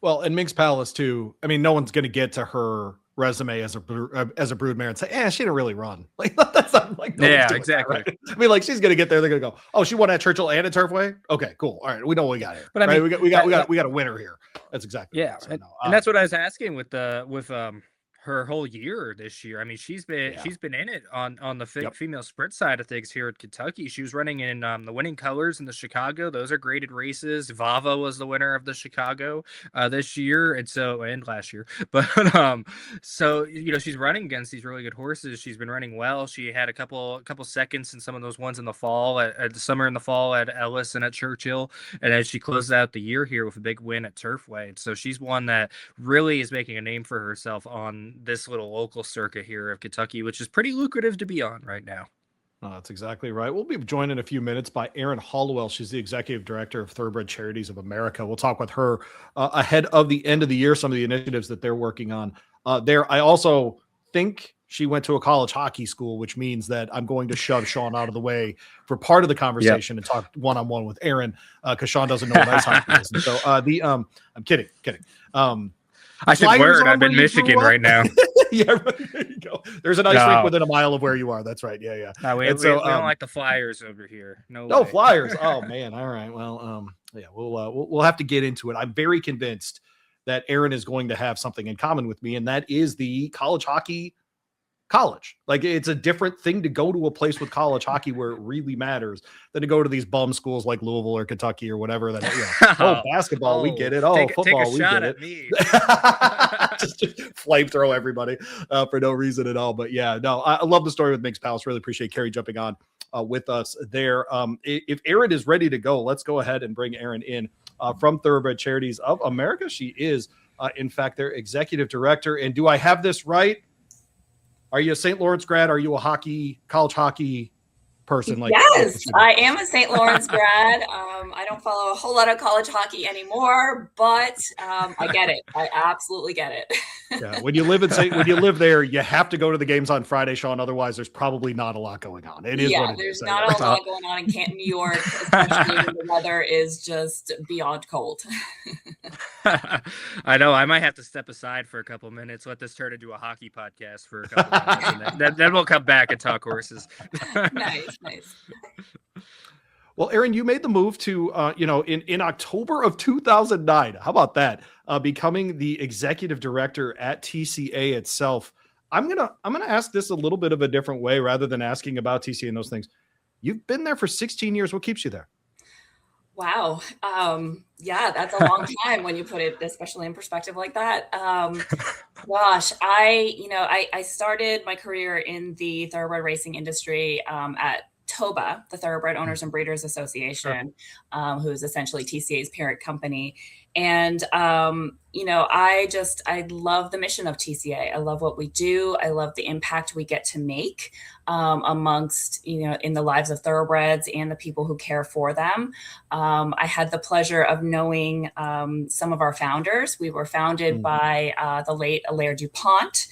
Well, and Mink's Palace too. I mean, no one's going to get to her resume as a broodmare and say, she didn't really run. Like that's not like
exactly.
That, right? I mean, like she's going to get there. They're going to go, oh, she won at Churchill and at Turfway. Okay, cool. All right, we know what we got here.
But I mean,
we got a winner here. That's exactly
and that's what I was asking with her whole year this year. I mean, she's been in it on the female sprint side of things here at Kentucky. She was running in the winning colors in the Chicago. Those are graded races. Vava was the winner of the Chicago this year, and last year. But so she's running against these really good horses. She's been running well. She had a couple seconds in some of those ones in the fall, at the summer and the fall at Ellis and at Churchill, and as she closes out the year here with a big win at Turfway. So she's one that really is making a name for herself on this little local circuit here of Kentucky, which is pretty lucrative to be on right now.
Oh, that's exactly right. We'll be joined in a few minutes by Erin Halliwell. She's the executive director of Thoroughbred Charities of America. We'll talk with her ahead of the end of the year, some of the initiatives that they're working on there. I also think she went to a college hockey school, which means that I'm going to shove Sean out of the way for part of the conversation and talk one-on-one with Erin, because Sean doesn't know what ice hockey is. And so I'm kidding.
I should word. I'm in Michigan right now.
Yeah, there you go. There's an ice rink within a mile of where you are. That's right. Yeah.
No, we don't like the Flyers over here.
No Flyers. Oh man. All right. Well, we'll have to get into it. I'm very convinced that Erin is going to have something in common with me, and that is the college hockey. Like it's a different thing to go to a place with college hockey where it really matters than to go to these bum schools like Louisville or Kentucky or whatever. That basketball, we get it. Football, we get it. just flamethrow everybody for no reason at all. But I love the story with Mink's Palace. Really appreciate Cary jumping on with us there. If Erin is ready to go, let's go ahead and bring Erin in from Thoroughbred Charities of America. She is, in fact, their executive director. And do I have this right? Are you a St. Lawrence grad? Are you a college hockey person?
Yes, I am a St. Lawrence grad. I don't follow a whole lot of college hockey anymore, but I get it. I absolutely get it.
Yeah, when you live there, you have to go to the games on Friday, Sean. Otherwise, there's probably not a lot going on. It is. Yeah,
there's not a lot going on in Canton, New York, especially when the weather is just beyond cold.
I know. I might have to step aside for a couple minutes. Let this turn into a hockey podcast for a couple minutes, and then we'll come back and talk horses.
Nice.
Well, Erin, you made the move to, in October of 2009. How about that? Becoming the executive director at TCA itself. I'm gonna ask this a little bit of a different way rather than asking about TCA and those things. You've been there for 16 years. What keeps you there?
Wow. That's a long time when you put it, especially in perspective like that. Gosh, I started my career in the thoroughbred racing industry at TOBA, the Thoroughbred Owners and Breeders Association, who is essentially TCA's parent company. And, I love the mission of TCA. I love what we do. I love the impact we get to make amongst, in the lives of thoroughbreds and the people who care for them. I had the pleasure of knowing some of our founders. We were founded by the late Alaire DuPont,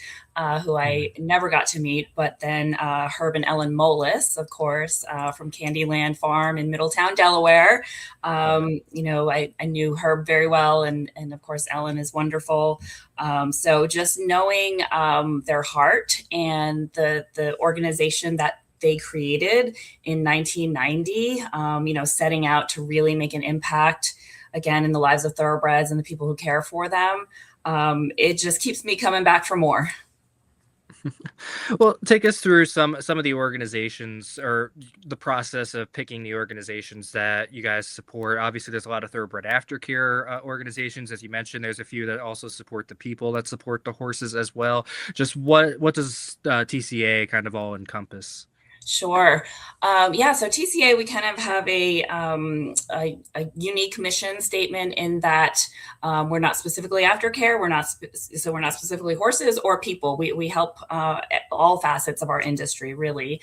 who I never got to meet, but then Herb and Ellen Molis, of course, from Candyland Farm in Middletown, Delaware. I knew Herb very well, and of course Ellen Ellen is wonderful. So just knowing their heart and the organization that they created in 1990, setting out to really make an impact again in the lives of thoroughbreds and the people who care for them. It just keeps me coming back for more.
Well, take us through some of the organizations or the process of picking the organizations that you guys support. Obviously, there's a lot of thoroughbred aftercare organizations, as you mentioned. There's a few that also support the people that support the horses as well. Just what does TCA kind of all encompass?
Sure. So TCA, we kind of have a unique mission statement in that we're not specifically aftercare. We're not specifically horses or people. We help all facets of our industry, really.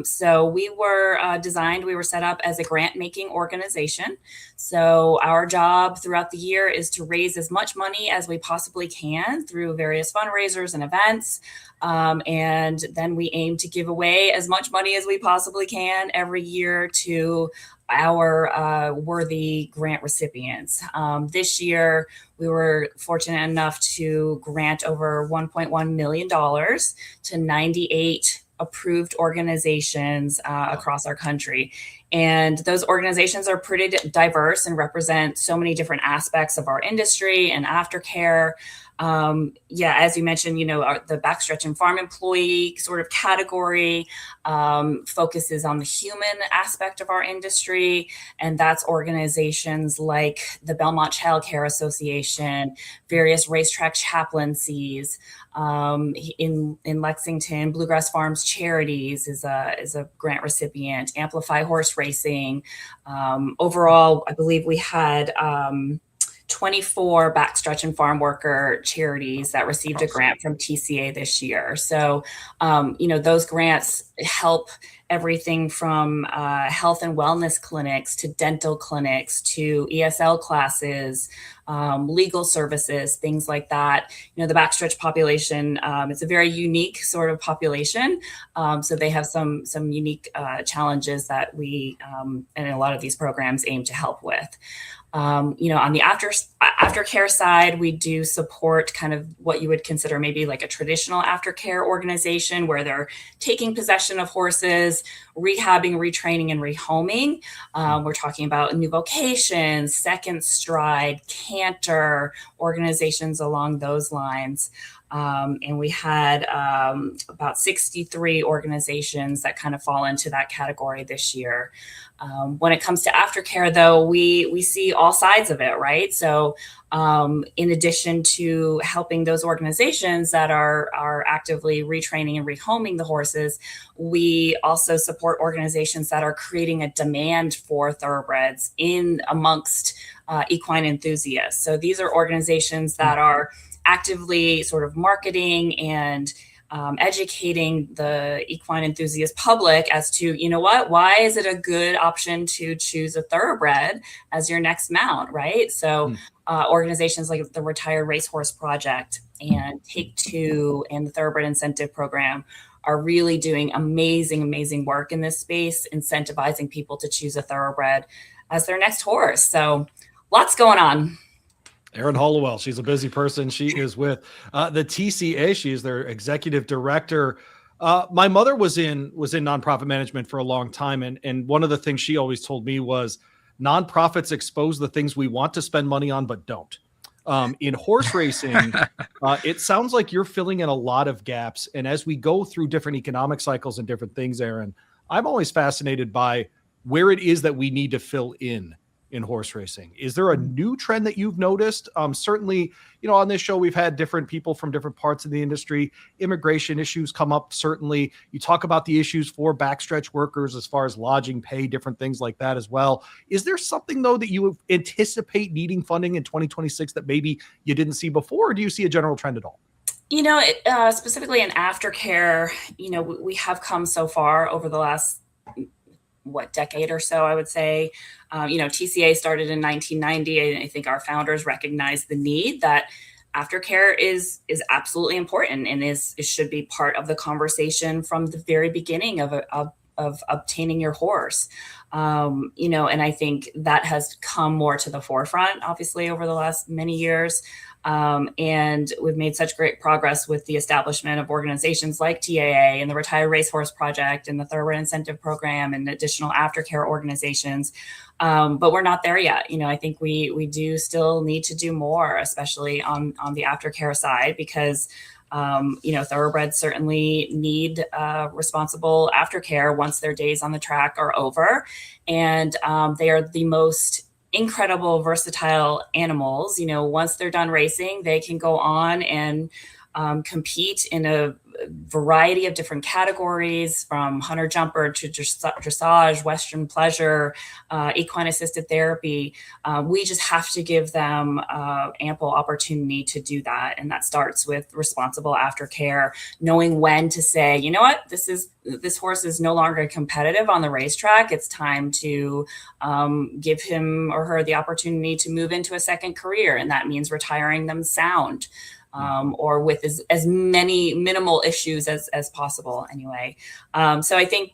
So we were set up as a grant making organization. So our job throughout the year is to raise as much money as we possibly can through various fundraisers and events. And then we aim to give away as much money as we possibly can every year to our worthy grant recipients. This year, we were fortunate enough to grant over $1.1 million to 98 approved organizations across our country. And those organizations are pretty diverse and represent so many different aspects of our industry and aftercare. As you mentioned, the backstretch and farm employee sort of category focuses on the human aspect of our industry. And that's organizations like the Belmont Child Care Association, various racetrack chaplaincies. In Lexington, Bluegrass Farms Charities is a grant recipient, Amplify Horse Racing. Overall, I believe we had 24 backstretch and farm worker charities that received a grant from TCA this year. So, those grants help everything from health and wellness clinics to dental clinics to ESL classes, legal services, things like that. The backstretch population, it's a very unique sort of population. So they have some unique challenges that we, and a lot of these programs aim to help with. On the aftercare side, we do support kind of what you would consider maybe like a traditional aftercare organization where they're taking possession of horses, rehabbing, retraining, and rehoming. We're talking about New Vocations, Second Stride, Canter, organizations along those lines. And we had about 63 organizations that kind of fall into that category this year. When it comes to aftercare, though, we see all sides of it, right? So in addition to helping those organizations that are actively retraining and rehoming the horses, we also support organizations that are creating a demand for thoroughbreds amongst equine enthusiasts. So these are organizations that are actively sort of marketing and educating the equine enthusiast public as to, why is it a good option to choose a thoroughbred as your next mount, right? So organizations like the Retired Racehorse Project and Take Two and the Thoroughbred Incentive Program are really doing amazing, amazing work in this space, incentivizing people to choose a thoroughbred as their next horse. So lots going on.
Erin Halliwell, she's a busy person. She is with the TCA. She is their executive director. My mother was in nonprofit management for a long time. And one of the things she always told me was nonprofits expose the things we want to spend money on, but don't. In horse racing, it sounds like you're filling in a lot of gaps. And as we go through different economic cycles and different things, Erin, I'm always fascinated by where it is that we need to fill in horse racing. Is there a new trend that you've noticed? Certainly, on this show, we've had different people from different parts of the industry. Immigration issues come up. Certainly, you talk about the issues for backstretch workers as far as lodging, pay, different things like that as well. Is there something, though, that you anticipate needing funding in 2026 that maybe you didn't see before, or do you see a general trend at all?
Specifically in aftercare, we have come so far over the last decade or so, I would say. TCA started in 1990, and I think our founders recognized the need that aftercare is absolutely important and should be part of the conversation from the very beginning of obtaining your horse. And I think that has come more to the forefront, obviously, over the last many years. And we've made such great progress with the establishment of organizations like TAA and the Retired Racehorse Project and the Thoroughbred Incentive Program and additional aftercare organizations. But we're not there yet. I think we do still need to do more, especially on the aftercare side, because thoroughbreds certainly need responsible aftercare once their days on the track are over. And they are the most incredible, versatile animals. Once they're done racing, they can go on and compete in a variety of different categories, from hunter jumper to dressage, Western pleasure, equine assisted therapy. We just have to give them ample opportunity to do that. And that starts with responsible aftercare, knowing when to say, you know what, this horse is no longer competitive on the racetrack. It's time to give him or her the opportunity to move into a second career. And that means retiring them sound. Or with as many minimal issues as possible anyway. So I think,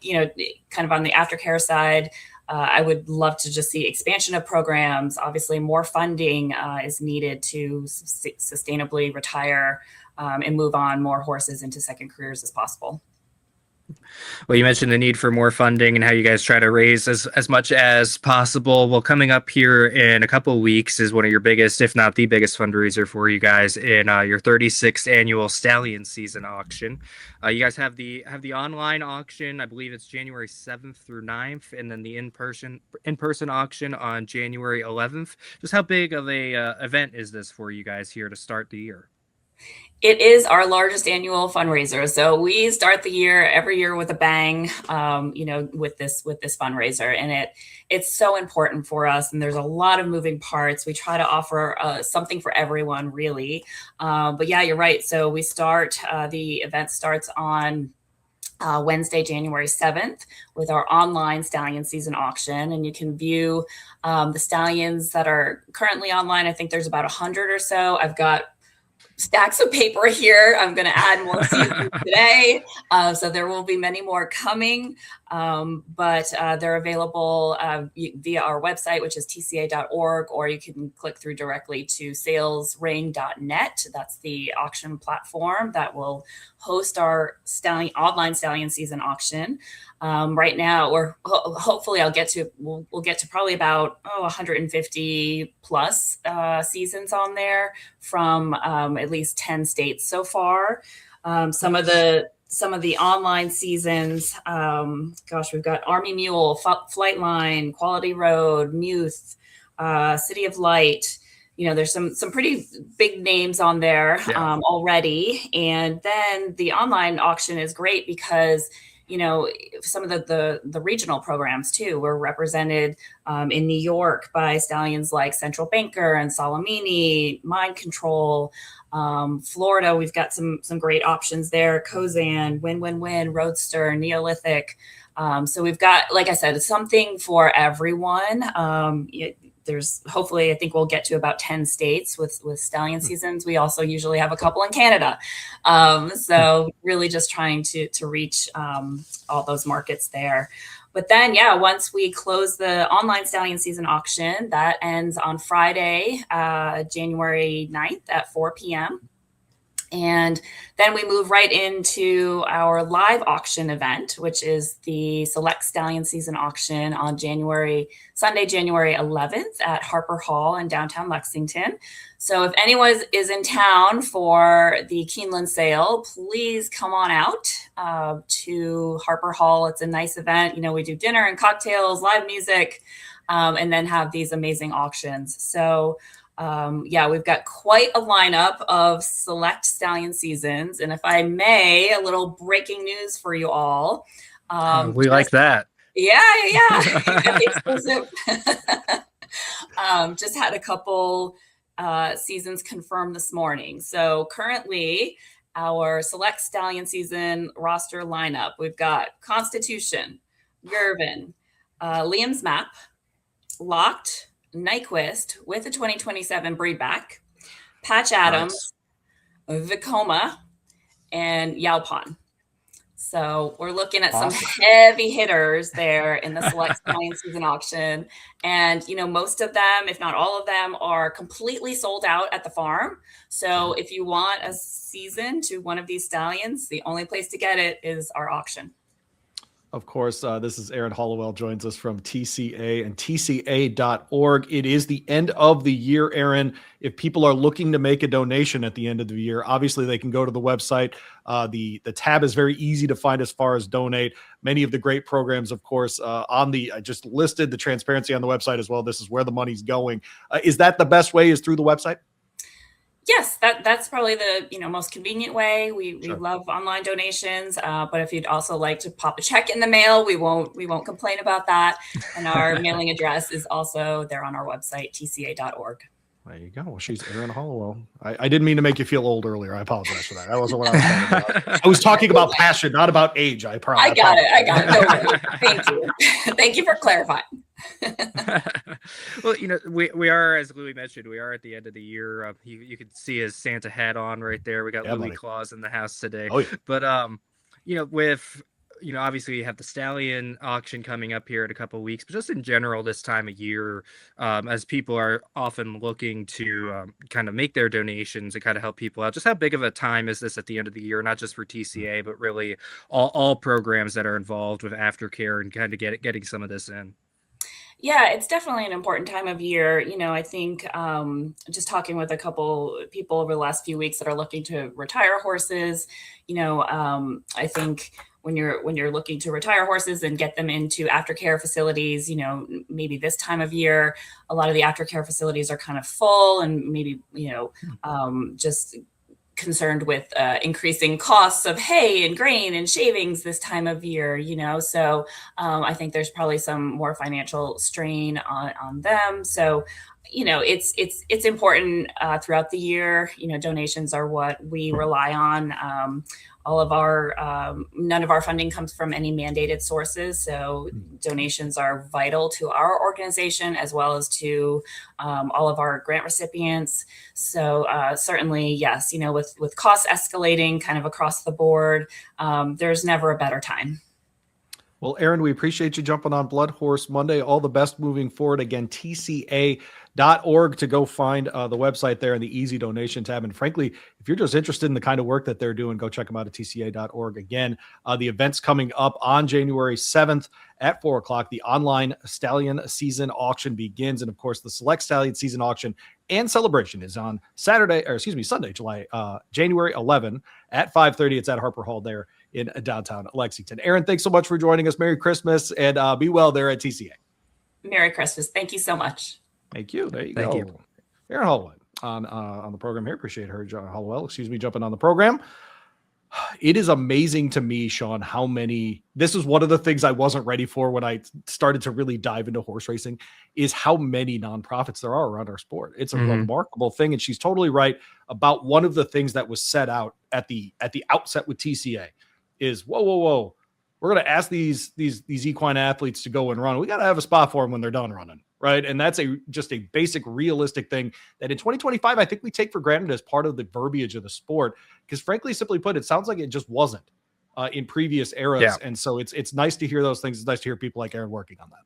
kind of on the aftercare side, I would love to just see expansion of programs. Obviously, more funding is needed to sustainably retire and move on more horses into second careers as possible.
Well, you mentioned the need for more funding and how you guys try to raise as much as possible. Well, coming up here in a couple of weeks is one of your biggest, if not the biggest fundraiser for you guys in your 36th annual Stallion Season Auction. You guys have the online auction. I believe it's January 7th through 9th, and then the in-person auction on January 11th. Just how big of a event is this for you guys here to start the year?
It is our largest annual fundraiser. So we start the year every year with a bang, with this fundraiser, and it's so important for us. And there's a lot of moving parts. We try to offer something for everyone, really. But yeah, you're right. So we start, the event starts on Wednesday, January 7th, with our online Stallion Season Auction. And you can view the stallions that are currently online. I think there's about 100 or so. I've got stacks of paper here. I'm going to add more seasons today. So there will be many more coming, but they're available via our website, which is tca.org, or you can click through directly to salesring.net. That's the auction platform that will host our online Stallion Season Auction. Right now, hopefully we'll get to probably about 150 plus seasons on there from at least 10 states so far. Some of the online seasons, we've got Army Mule, Flightline, Quality Road, Muth, City of Light. There's some pretty big names on there already. And then the online auction is great because some of the regional programs too were represented in New York by stallions like Central Banker and Salamini, Mind Control. Florida, we've got some great options there. Kozan, Win, Roadster, Neolithic. So we've got, like I said, something for everyone. There's hopefully, I think we'll get to about 10 states with stallion seasons. We also usually have a couple in Canada. So really just trying to reach all those markets there. But then, once we close the online Stallion Season Auction, that ends on Friday, January 9th at 4 p.m. And then we move right into our live auction event, which is the Select Stallion Season Auction on Sunday, January 11th at Harper Hall in downtown Lexington. So if anyone is in town for the Keeneland sale, please come on out to Harper Hall. It's a nice event. We do dinner and cocktails, live music, and then have these amazing auctions. So we've got quite a lineup of select stallion seasons. And if I may, a little breaking news for you all.
We like that.
Yeah. Exclusive. Just had a couple seasons confirmed this morning. So currently our select stallion season roster lineup, we've got Constitution, Gervin, Liam's Map, Locked, Nyquist with a 2027 breedback, Patch Adams, Vekoma, and Yalpon. So we're looking at
Awesome.
some heavy hitters there in the select Stallion Season Auction. And, most of them, if not all of them, are completely sold out at the farm. So if you want a season to one of these stallions, the only place to get it is our auction.
Of course, this is Erin Halliwell, joins us from TCA and TCA.org. It is the end of the year, Erin. If people are looking to make a donation at the end of the year, obviously they can go to the website. The tab is very easy to find as far as donate. Many of the great programs, of course, I just listed the transparency on the website as well. This is where the money's going. Is that the best way, is through the website?
Yes, that's probably the most convenient way. We
Sure.
love online donations, but if you'd also like to pop a check in the mail, we won't complain about that. And our mailing address is also there on our website, tca.org.
There you go. Well, she's Erin Halliwell. I didn't mean to make you feel old earlier. I apologize for that. That wasn't what I was talking about. I was talking about passion, not about age. I promise.
I got it. No worries. Thank you. Thank you for clarifying.
Well, we are, as Louie mentioned, we are at the end of the year. You can see his Santa hat on right there. We got Louie
buddy.
Claus in the house today.
Oh, yeah.
But with obviously you have the Stallion auction coming up here in a couple of weeks, but just in general this time of year, as people are often looking to kind of make their donations and kind of help people out, just how big of a time is this at the end of the year, not just for TCA, but really all programs that are involved with aftercare and kind of getting some of this in?
Yeah, it's definitely an important time of year. I think just talking with a couple people over the last few weeks that are looking to retire horses, I think when you're looking to retire horses and get them into aftercare facilities, maybe this time of year, a lot of the aftercare facilities are kind of full, and maybe, just concerned with increasing costs of hay and grain and shavings this time of year, so I think there's probably some more financial strain on them. So it's important throughout the year. Donations are what we rely on. All of our none of our funding comes from any mandated sources, so donations are vital to our organization as well as to all of our grant recipients. So certainly, yes, with costs escalating kind of across the board, there's never a better time.
Well, Erin, we appreciate you jumping on BloodHorse Monday. All the best moving forward. Again, TCA.org to go find the website there in the easy donation tab. And frankly, if you're just interested in the kind of work that they're doing, go check them out at TCA.org. Again, the event's coming up on January 7th at 4 o'clock. The online Stallion Season Auction begins. And of course, the Select Stallion Season Auction and celebration is on Sunday, January 11 at 5:30. It's at Harper Hall there in downtown Lexington. Erin, thanks so much for joining us. Merry Christmas, and be well there at TCA.
Merry Christmas. Thank you so much.
Thank you. There you
Thank
go.
you.
Erin Halliwell on the program here. Appreciate her, Halliwell, jumping on the program. It is amazing to me, Sean, this is one of the things I wasn't ready for when I started to really dive into horse racing, is how many nonprofits there are around our sport. It's a remarkable thing. And she's totally right about one of the things that was set out at the outset with TCA is, whoa. We're going to ask these equine athletes to go and run. We got to have a spot for them when they're done running. Right. And that's just a basic realistic thing that in 2025, I think we take for granted as part of the verbiage of the sport, because frankly, simply put, it sounds like it just wasn't in previous eras. Yeah. And so it's nice to hear those things. It's nice to hear people like Erin working on that.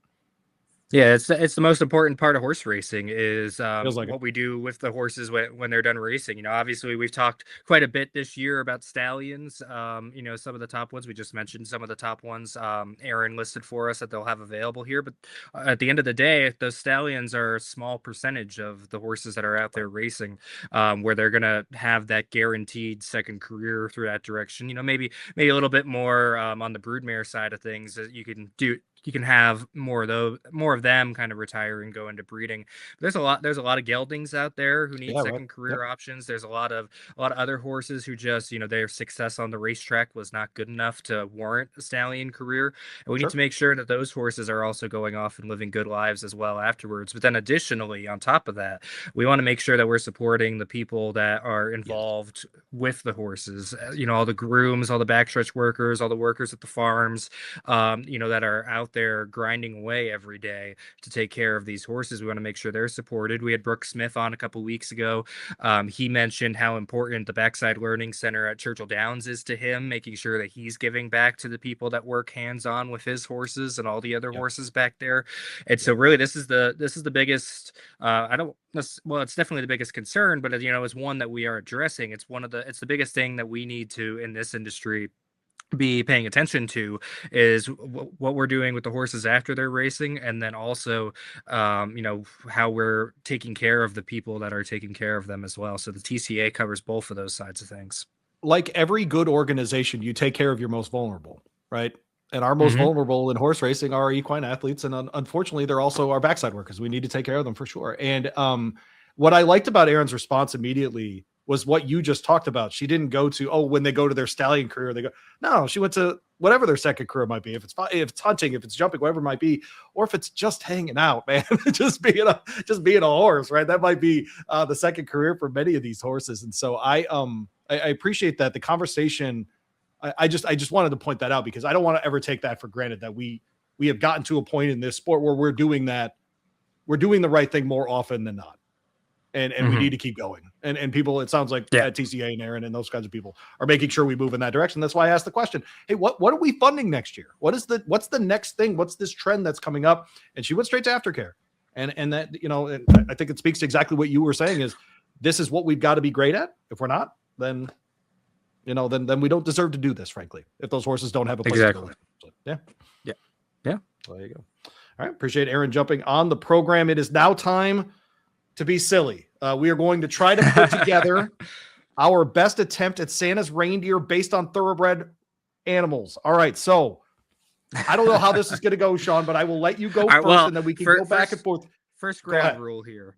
Yeah, it's the most important part of horse racing is
like
what we do with the horses when they're done racing. Obviously we've talked quite a bit this year about stallions. Some of the top ones, we just mentioned some of the top ones Erin listed for us that they'll have available here. But at the end of the day, those stallions are a small percentage of the horses that are out there racing, where they're going to have that guaranteed second career through that direction. Maybe a little bit more on the broodmare side of things that you can do. You can have more of them kind of retire and go into breeding. There's a lot of geldings out there who need second career options. There's a lot of other horses who just, their success on the racetrack was not good enough to warrant a stallion career. And we need to make sure that those horses are also going off and living good lives as well afterwards. But then additionally, on top of that, we want to make sure that we're supporting the people that are involved with the horses, all the grooms, all the backstretch workers, all the workers at the farms, that are out out there grinding away every day to take care of these horses. We want to make sure they're supported. We had Brooke Smith on a couple weeks ago. He mentioned how important the Backside Learning Center at Churchill Downs is to him, making sure that he's giving back to the people that work hands-on with his horses and all the other horses back there. And so really this is the biggest, it's definitely the biggest concern, but it's one that we are addressing. It's the biggest thing that we need to, in this industry, be paying attention to, is what we're doing with the horses after they're racing, and then also how we're taking care of the people that are taking care of them as well. So the TCA covers both of those sides of things.
Like every good organization, you take care of your most vulnerable, right? And our most vulnerable in horse racing are equine athletes, and unfortunately they're also our backside workers. We need to take care of them for sure. And what I liked about Erin's response immediately was what you just talked about. She didn't go to, when they go to their stallion career, they go, no, she went to whatever their second career might be. If it's hunting, if it's jumping, whatever it might be, or if it's just hanging out, man, just being a horse, right? That might be the second career for many of these horses. And so I appreciate that. The conversation, I just wanted to point that out, because I don't want to ever take that for granted, that we have gotten to a point in this sport where we're doing that. We're doing the right thing more often than not. And we need to keep going. And people, it sounds like at TCA and Erin and those kinds of people are making sure we move in that direction. That's why I asked the question, hey, what are we funding next year? What's the next thing? What's this trend that's coming up? And she went straight to aftercare. And that, and I think it speaks to exactly what you were saying, is this is what we've got to be great at. If we're not, then we don't deserve to do this, frankly, if those horses don't have a place to go. So, yeah. So there you go. All right. Appreciate Erin jumping on the program. It is now time to be silly. We are going to try to put together our best attempt at Santa's reindeer based on thoroughbred animals. All right. So I don't know how this is going to go, Sean, but I will let you go first, and then we can go back and forth. First
ground rule here.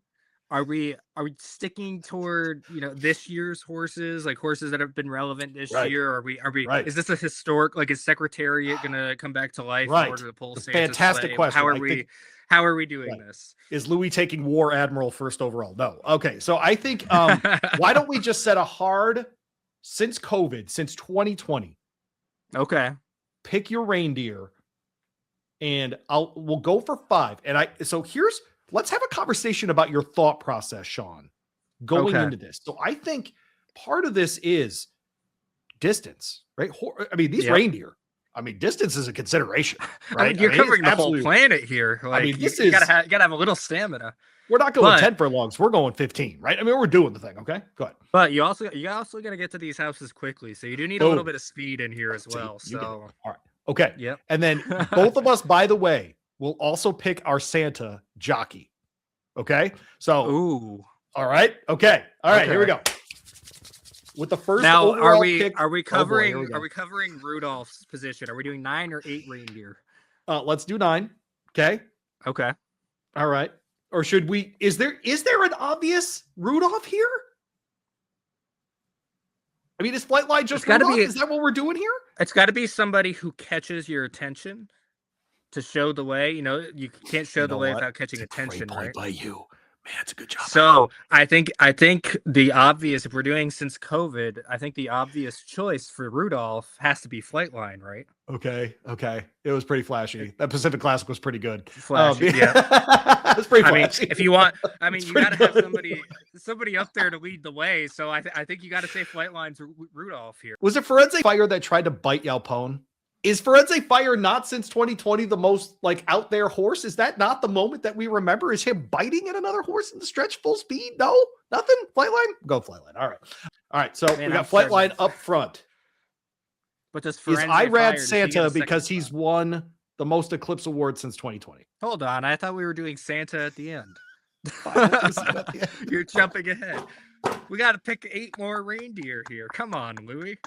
Are we sticking toward, this year's horses, like horses that have been relevant this year? Are we is this a historic, like, is Secretariat going to come back to life in order to pull Santa's
fantastic
sleigh?
question.
How are we doing this?
Is Louie taking War Admiral first overall? No. Okay. So I think, why don't we just set a hard, since 2020.
Okay.
Pick your reindeer, and we'll go for 5. And let's have a conversation about your thought process, Sean, going into this. So I think part of this is distance, right? I mean, these reindeer, distance is a consideration, right?
You're covering the whole planet here. Like, you gotta have a little stamina.
We're not going 10 furlongs. We're going 15, right? We're doing the thing. Okay, go ahead.
But you also got to get to these houses quickly, so you do need a little bit of speed in here as well. So
all right, okay,
yep.
And then both of us, by the way, will also pick our Santa jockey. Okay, so all right, okay, all right, here we go. With the first
now, are we covering Rudolph's position? Are we doing 9 or 8 reindeer?
Let's do 9. Okay. All right. Or should we? Is there an obvious Rudolph here? Is Flightline just Rudolph? Is that what we're doing here?
It's got to be somebody who catches your attention to show the way. You can't show the way without catching attention, right?
By you. Man, it's a good job.
So I think the obvious, if we're doing since COVID, I think the obvious choice for Rudolph has to be Flightline, right?
Okay. It was pretty flashy. That Pacific Classic was pretty good.
Flashy, yeah.
It was pretty flashy.
If you want, you got to have somebody up there to lead the way. So I think you got to say Flightline's Rudolph here.
Was it Firenze Fire that tried to bite Yalpone? Is Firenze Fire not since 2020 the most out there horse? Is that not the moment that we remember? Is him biting at another horse in the stretch full speed? No, nothing. Flightline, go Flightline. All right. So we got Flightline up front.
But does
Firenze Irad Santa because he's won the most Eclipse Awards since 2020?
Hold on, I thought we were doing Santa at the end. You're jumping ahead. We got to pick 8 more reindeer here. Come on, Louie.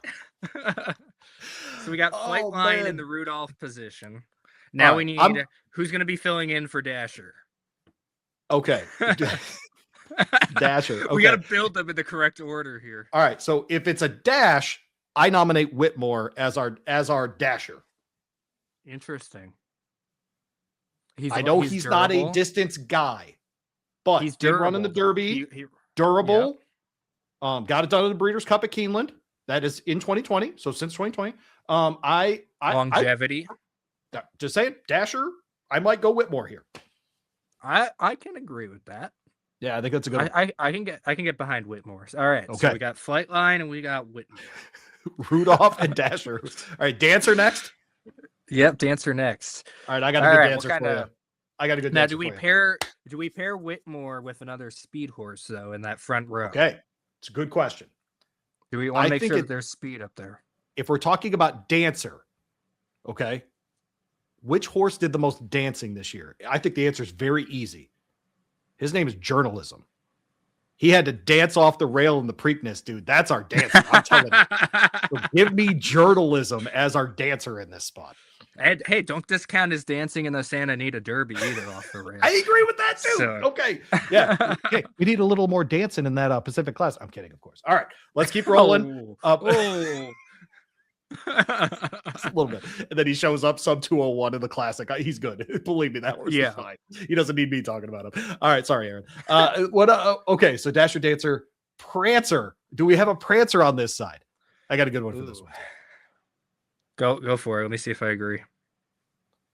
So we got Flightline in the Rudolph position. Now we need who's going to be filling in for Dasher.
Okay. Dasher. Okay.
We got to build them in the correct order here.
All right. So if it's a dash, I nominate Whitmore as our Dasher.
Interesting.
I know he's not a distance guy, but he's did run in the Derby. Durable. Yep. Got it done in the Breeders' Cup at Keeneland. That is in 2020. So since 2020,
longevity.
Just saying, Dasher, I might go Whitmore here.
I can agree with that.
Yeah, I think that's a good
one. I can get behind Whitmore. All right.
Okay.
So we got Flightline and we got Whitmore.
Rudolph and Dasher. All right, Dancer next.
Yep, Dancer next.
All right, I got a good Dancer for you. I got a good
now.
Dancer
Do we pair Whitmore with another speed horse though in that front row?
Okay, it's a good question.
Do we want to make sure that there's speed up there?
If we're talking about Dancer, okay, which horse did the most dancing this year? I think the answer is very easy. His name is Journalism. He had to dance off the rail in the Preakness, dude. That's our dancer. I'm telling you. So give me Journalism as our dancer in this spot.
And hey, don't discount his dancing in the Santa Anita Derby either off the rail.
I agree with that too.
So...
Okay. Yeah. Okay. We need a little more dancing in that Pacific class. I'm kidding, of course. All right. Let's keep rolling. Just a little bit. And then he shows up sub 201 in the classic. He's good. Believe me, that horse is fine. He doesn't need me talking about him. All right. Sorry, Aaron. Okay. So Dasher, Dancer, Prancer. Do we have a Prancer on this side? I got a good one for this one.
Go for it. Let me see if I agree.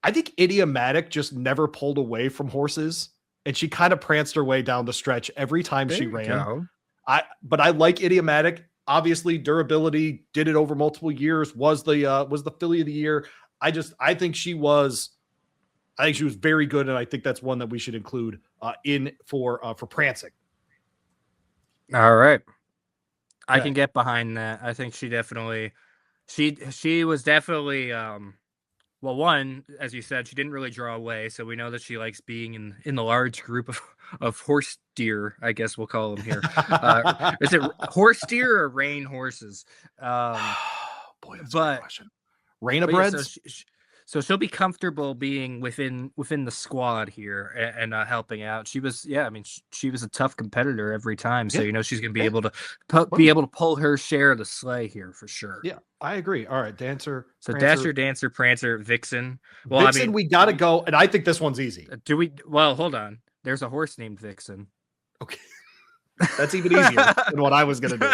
I think Idiomatic just never pulled away from horses, and she kind of pranced her way down the stretch every time she ran. But I like Idiomatic. Obviously, durability, did it over multiple years, was the filly of the year. I think she was very good, and I think that's one that we should include in for prancing.
All right. I can get behind that. I think she definitely she was definitely well, one, as you said, she didn't really draw away, so we know that she likes being in the large group of horse deer, I guess we'll call them here. Is it horse deer or rein horses?
Boy, that's a good question. Reina-breds?
So she'll be comfortable being within the squad here and helping out. She was, she was a tough competitor every time. So, she's going to be able to pull her share of the sleigh here for sure.
Yeah, I agree. All right, Dancer.
So Prancer. Dasher, Dancer, Prancer, Vixen.
Well, Vixen, we got to go. And I think this one's easy.
Well, hold on. There's a horse named Vixen.
Okay. That's even easier than what I was going to do.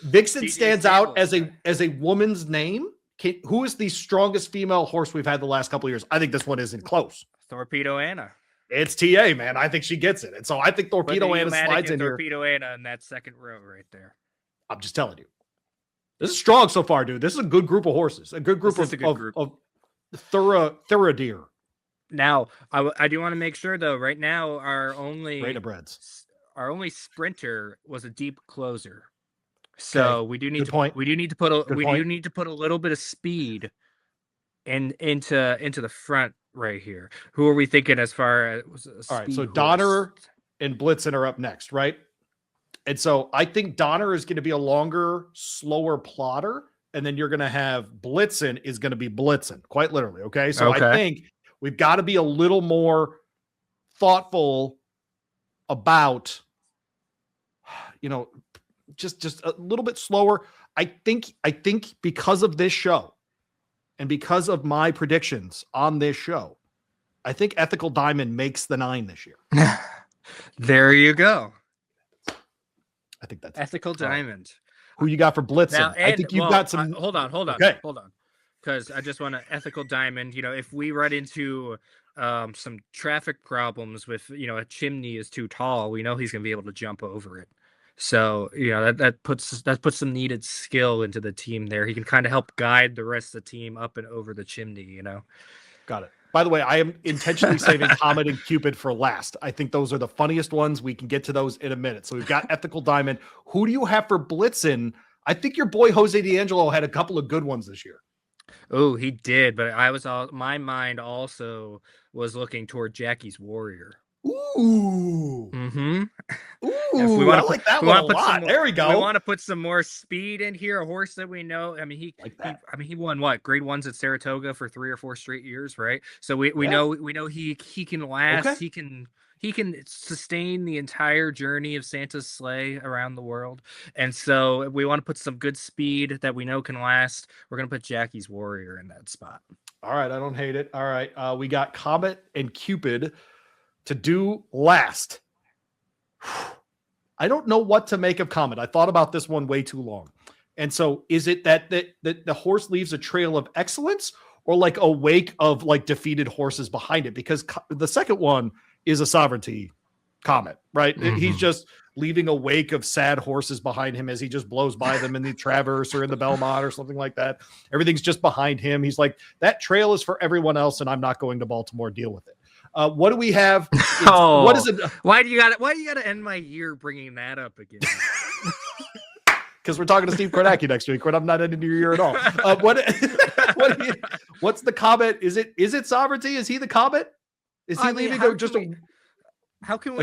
Vixen stands out as a woman's name. Who is the strongest female horse we've had the last couple of years? I think this one isn't close.
Torpedo Anna.
It's TA, man. I think she gets it. And so I think Torpedo Anna slides in here.
Torpedo Anna in that second row right there.
I'm just telling you. This is strong so far, dude. This is a good group of horses. A good group of Thoroughdeer.
Now, I do want to make sure, though, right now, our only sprinter was a deep closer. So we do need to put a little bit of speed into the front right here. Who are we thinking as far as
all right? So Donner and Blitzen are up next, right? And so I think Donner is going to be a longer, slower plotter, and then you're going to have Blitzen is going to be Blitzen, quite literally. Okay, so I think we've got to be a little more thoughtful about, just a little bit slower. I think because of this show and because of my predictions on this show, I think Ethical Diamond makes the 9 this year.
There you go.
I think that's
Ethical Diamond.
Who you got for Blitzen?
Now,
I think you've got some.
Hold on.
Okay.
Hold on. Because I just want to Ethical Diamond. If we run into some traffic problems with, a chimney is too tall, we know he's going to be able to jump over it. So, that puts some needed skill into the team there. He can kind of help guide the rest of the team up and over the chimney,
Got it. By the way, I am intentionally saving Comet and Cupid for last. I think those are the funniest ones. We can get to those in a minute. So we've got Ethical Diamond. Who do you have for Blitzen? I think your boy Jose D'Angelo had a couple of good ones this year.
Oh, he did. But my mind also was looking toward Jackie's Warrior.
Ooh.
Mm-hmm.
Ooh, I like that one a lot. There we go.
We want to put some more speed in here. A horse that we know. He won what? Grade 1s at Saratoga for 3 or 4 straight years, right? So we know he can last. Okay. He can sustain the entire journey of Santa's sleigh around the world. And so we want to put some good speed that we know can last. We're going to put Jackie's Warrior in that spot.
All right. I don't hate it. All right. We got Comet and Cupid to do last. I don't know what to make of Comet. I thought about this one way too long. And so is it that the horse leaves a trail of excellence, or like a wake of like defeated horses behind it, because the second one is a sovereignty comet, right? He's just leaving a wake of sad horses behind him as he just blows by them in the Traverse or in the Belmont or something like that. Everything's just behind him. He's like, that trail is for everyone else, and I'm not going to Baltimore. Deal with it. What do we have? What is it?
Why do you got to end my year bringing that up again?
Because we're talking to Steve Kornacki next week, when I'm not ending your year at all. What's the comet? Is it sovereignty? Is he the comet? Is he leaving a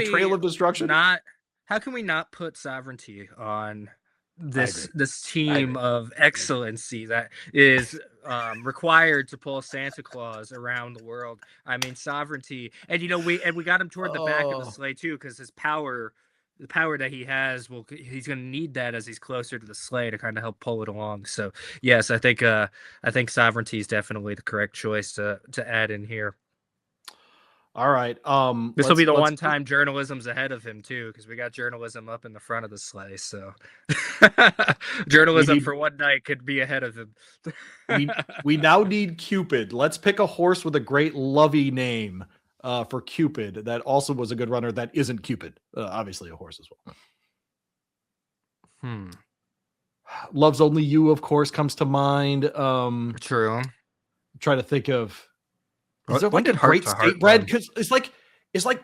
trail of destruction?
How can we not put sovereignty on this team of excellency that is required to pull Santa Claus around the world? I mean, sovereignty, and we got him toward the back of the sleigh too, because his power. The power that he has, he's going to need that as he's closer to the sleigh to kind of help pull it along. So, yes, I think sovereignty is definitely the correct choice to add in here.
All right.
This will be the one time journalism's ahead of him too, because we got journalism up in the front of the sleigh. So, journalism for one night could be ahead of him.
we now need Cupid. Let's pick a horse with a great lovey name. For Cupid, that also was a good runner. That isn't Cupid, obviously a horse as well. Love's Only You, of course, comes to mind.
True.
I'm trying to think of. Is there
like
a great state bred? Because it's like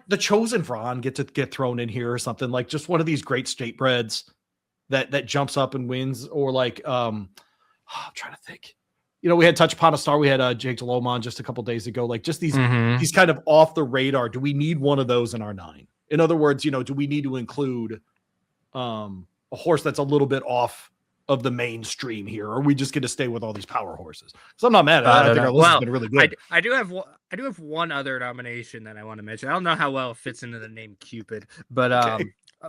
the Chosen Vron get thrown in here or something, like just one of these great state breds that jumps up and wins, or like I'm trying to think. We had Touch Upon a Star. We had Jake Delomon just a couple days ago. Like just these kind of off the radar. Do we need one of those in our 9? In other words, do we need to include a horse that's a little bit off of the mainstream here? Or are we just going to stay with all these power horses? So I'm not mad at it. I think our list has been really good.
I do have one other nomination that I want to mention. I don't know how well it fits into the name Cupid, but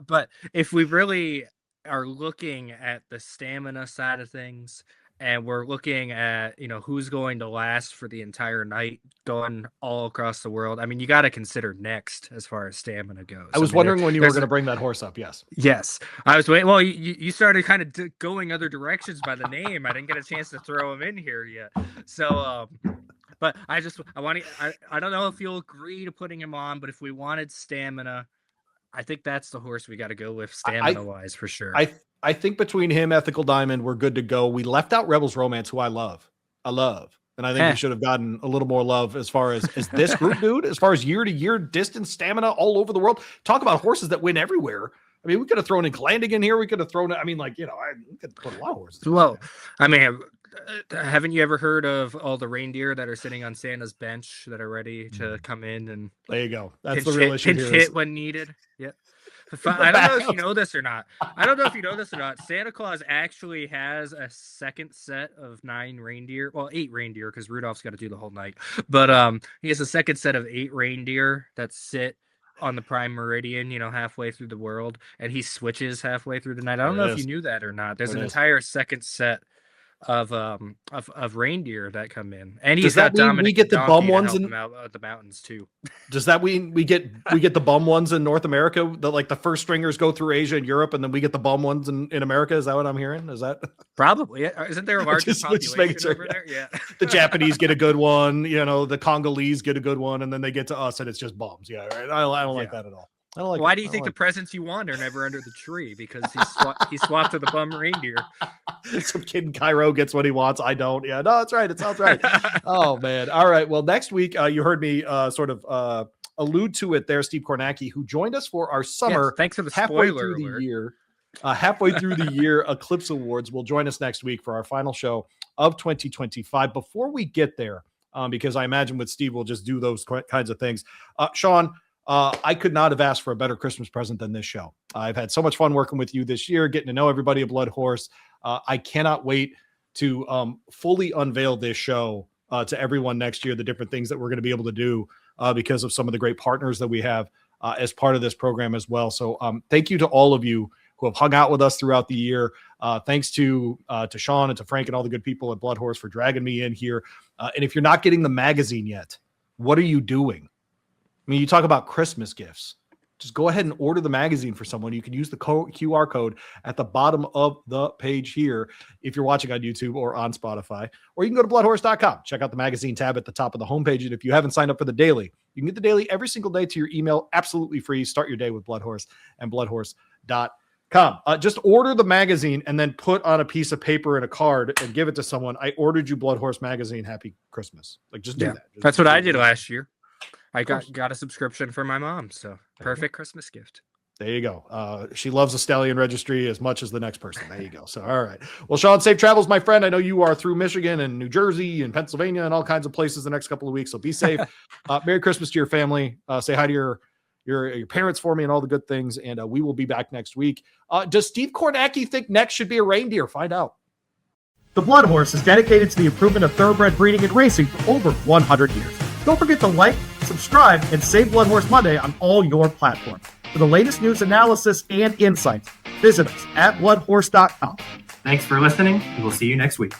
but if we really are looking at the stamina side of things, and we're looking at, who's going to last for the entire night going all across the world. I mean, you got to consider Next as far as stamina goes.
I was wondering when you were going to bring that horse up. Yes.
I was waiting. Well, you started kind of going other directions by the name. I didn't get a chance to throw him in here yet. So, but I don't know if you'll agree to putting him on, but if we wanted stamina, I think that's the horse we got to go with stamina wise for sure.
I think between him, Ethical Diamond, we're good to go. We left out Rebels Romance, who I love. And I think we should have gotten a little more love as far as this group, dude, as far as year-to-year distance stamina all over the world. Talk about horses that win everywhere. I mean, we could have thrown in Glandig in here. We could have thrown, we could put a lot of horses.
Well, I mean, haven't you ever heard of all the reindeer that are sitting on Santa's bench that are ready to come in and
there you go. That's the real issue here.
Hit when needed. Yep. I don't know if you know this or not. Santa Claus actually has a second set of 9 reindeer. Well, 8 reindeer, because Rudolph's got to do the whole night. But he has a second set of 8 reindeer that sit on the prime meridian, halfway through the world, and he switches halfway through the night. I don't know if you knew that or not. There's an entire second set of reindeer that come in, and he's got Dominic.
We get the bum ones in
the mountains too.
Does that mean we get the bum ones in North America? The first stringers go through Asia and Europe, and then we get the bum ones in America. Is that what I'm hearing? Is that
probably? Isn't there a larger population over there? Yeah.
The Japanese get a good one. The Congolese get a good one, and then they get to us, and it's just bums. Yeah, right. I don't like that at all.
Why do you think the presents you want are never under the tree? Because he swapped to the bum reindeer.
Some kid in Cairo gets what he wants. I don't. Yeah, no, that's right. It sounds right. Oh man. All right. Well, next week you heard me sort of allude to it there, Steve Kornacki, who joined us for our summer.
Yes, thanks for the
halfway
spoiler
through
alert.
the year. Halfway through the year Eclipse Awards will join us next week for our final show of 2025. Before we get there, because I imagine with Steve we'll just do those kinds of things. Sean. I could not have asked for a better Christmas present than this show. I've had so much fun working with you this year, getting to know everybody at BloodHorse. I cannot wait to fully unveil this show to everyone next year, the different things that we're going to be able to do because of some of the great partners that we have as part of this program as well. So thank you to all of you who have hung out with us throughout the year. Thanks to Sean and to Frank and all the good people at BloodHorse for dragging me in here. And if you're not getting the magazine yet, what are you doing? I mean, you talk about Christmas gifts. just go ahead and order the magazine for someone. You can use the QR code at the bottom of the page here if you're watching on YouTube or on Spotify, or you can go to bloodhorse.com. Check out the magazine tab at the top of the homepage. And if you haven't signed up for the daily, you can get the daily every single day to your email, absolutely free. Start your day with Bloodhorse and bloodhorse.com. Just order the magazine and then put on a piece of paper and a card and give it to someone. I ordered you Bloodhorse magazine. Happy Christmas. Like, just do that.
That's what I did last year. I got a subscription for my mom, so perfect Christmas gift.
There you go. She loves the Stallion Registry as much as the next person. There you go. So, all right. Well, Sean, safe travels, my friend. I know you are through Michigan and New Jersey and Pennsylvania and all kinds of places the next couple of weeks, so be safe. Merry Christmas to your family. Say hi to your parents for me and all the good things, and we will be back next week. Does Steve Kornacki think next should be a reindeer? Find out.
The Blood Horse is dedicated to the improvement of thoroughbred breeding and racing for over 100 years. Don't forget to like, subscribe, and save BloodHorse Monday on all your platforms. For the latest news, analysis, and insights, visit us at bloodhorse.com.
Thanks for listening, and we'll see you next week.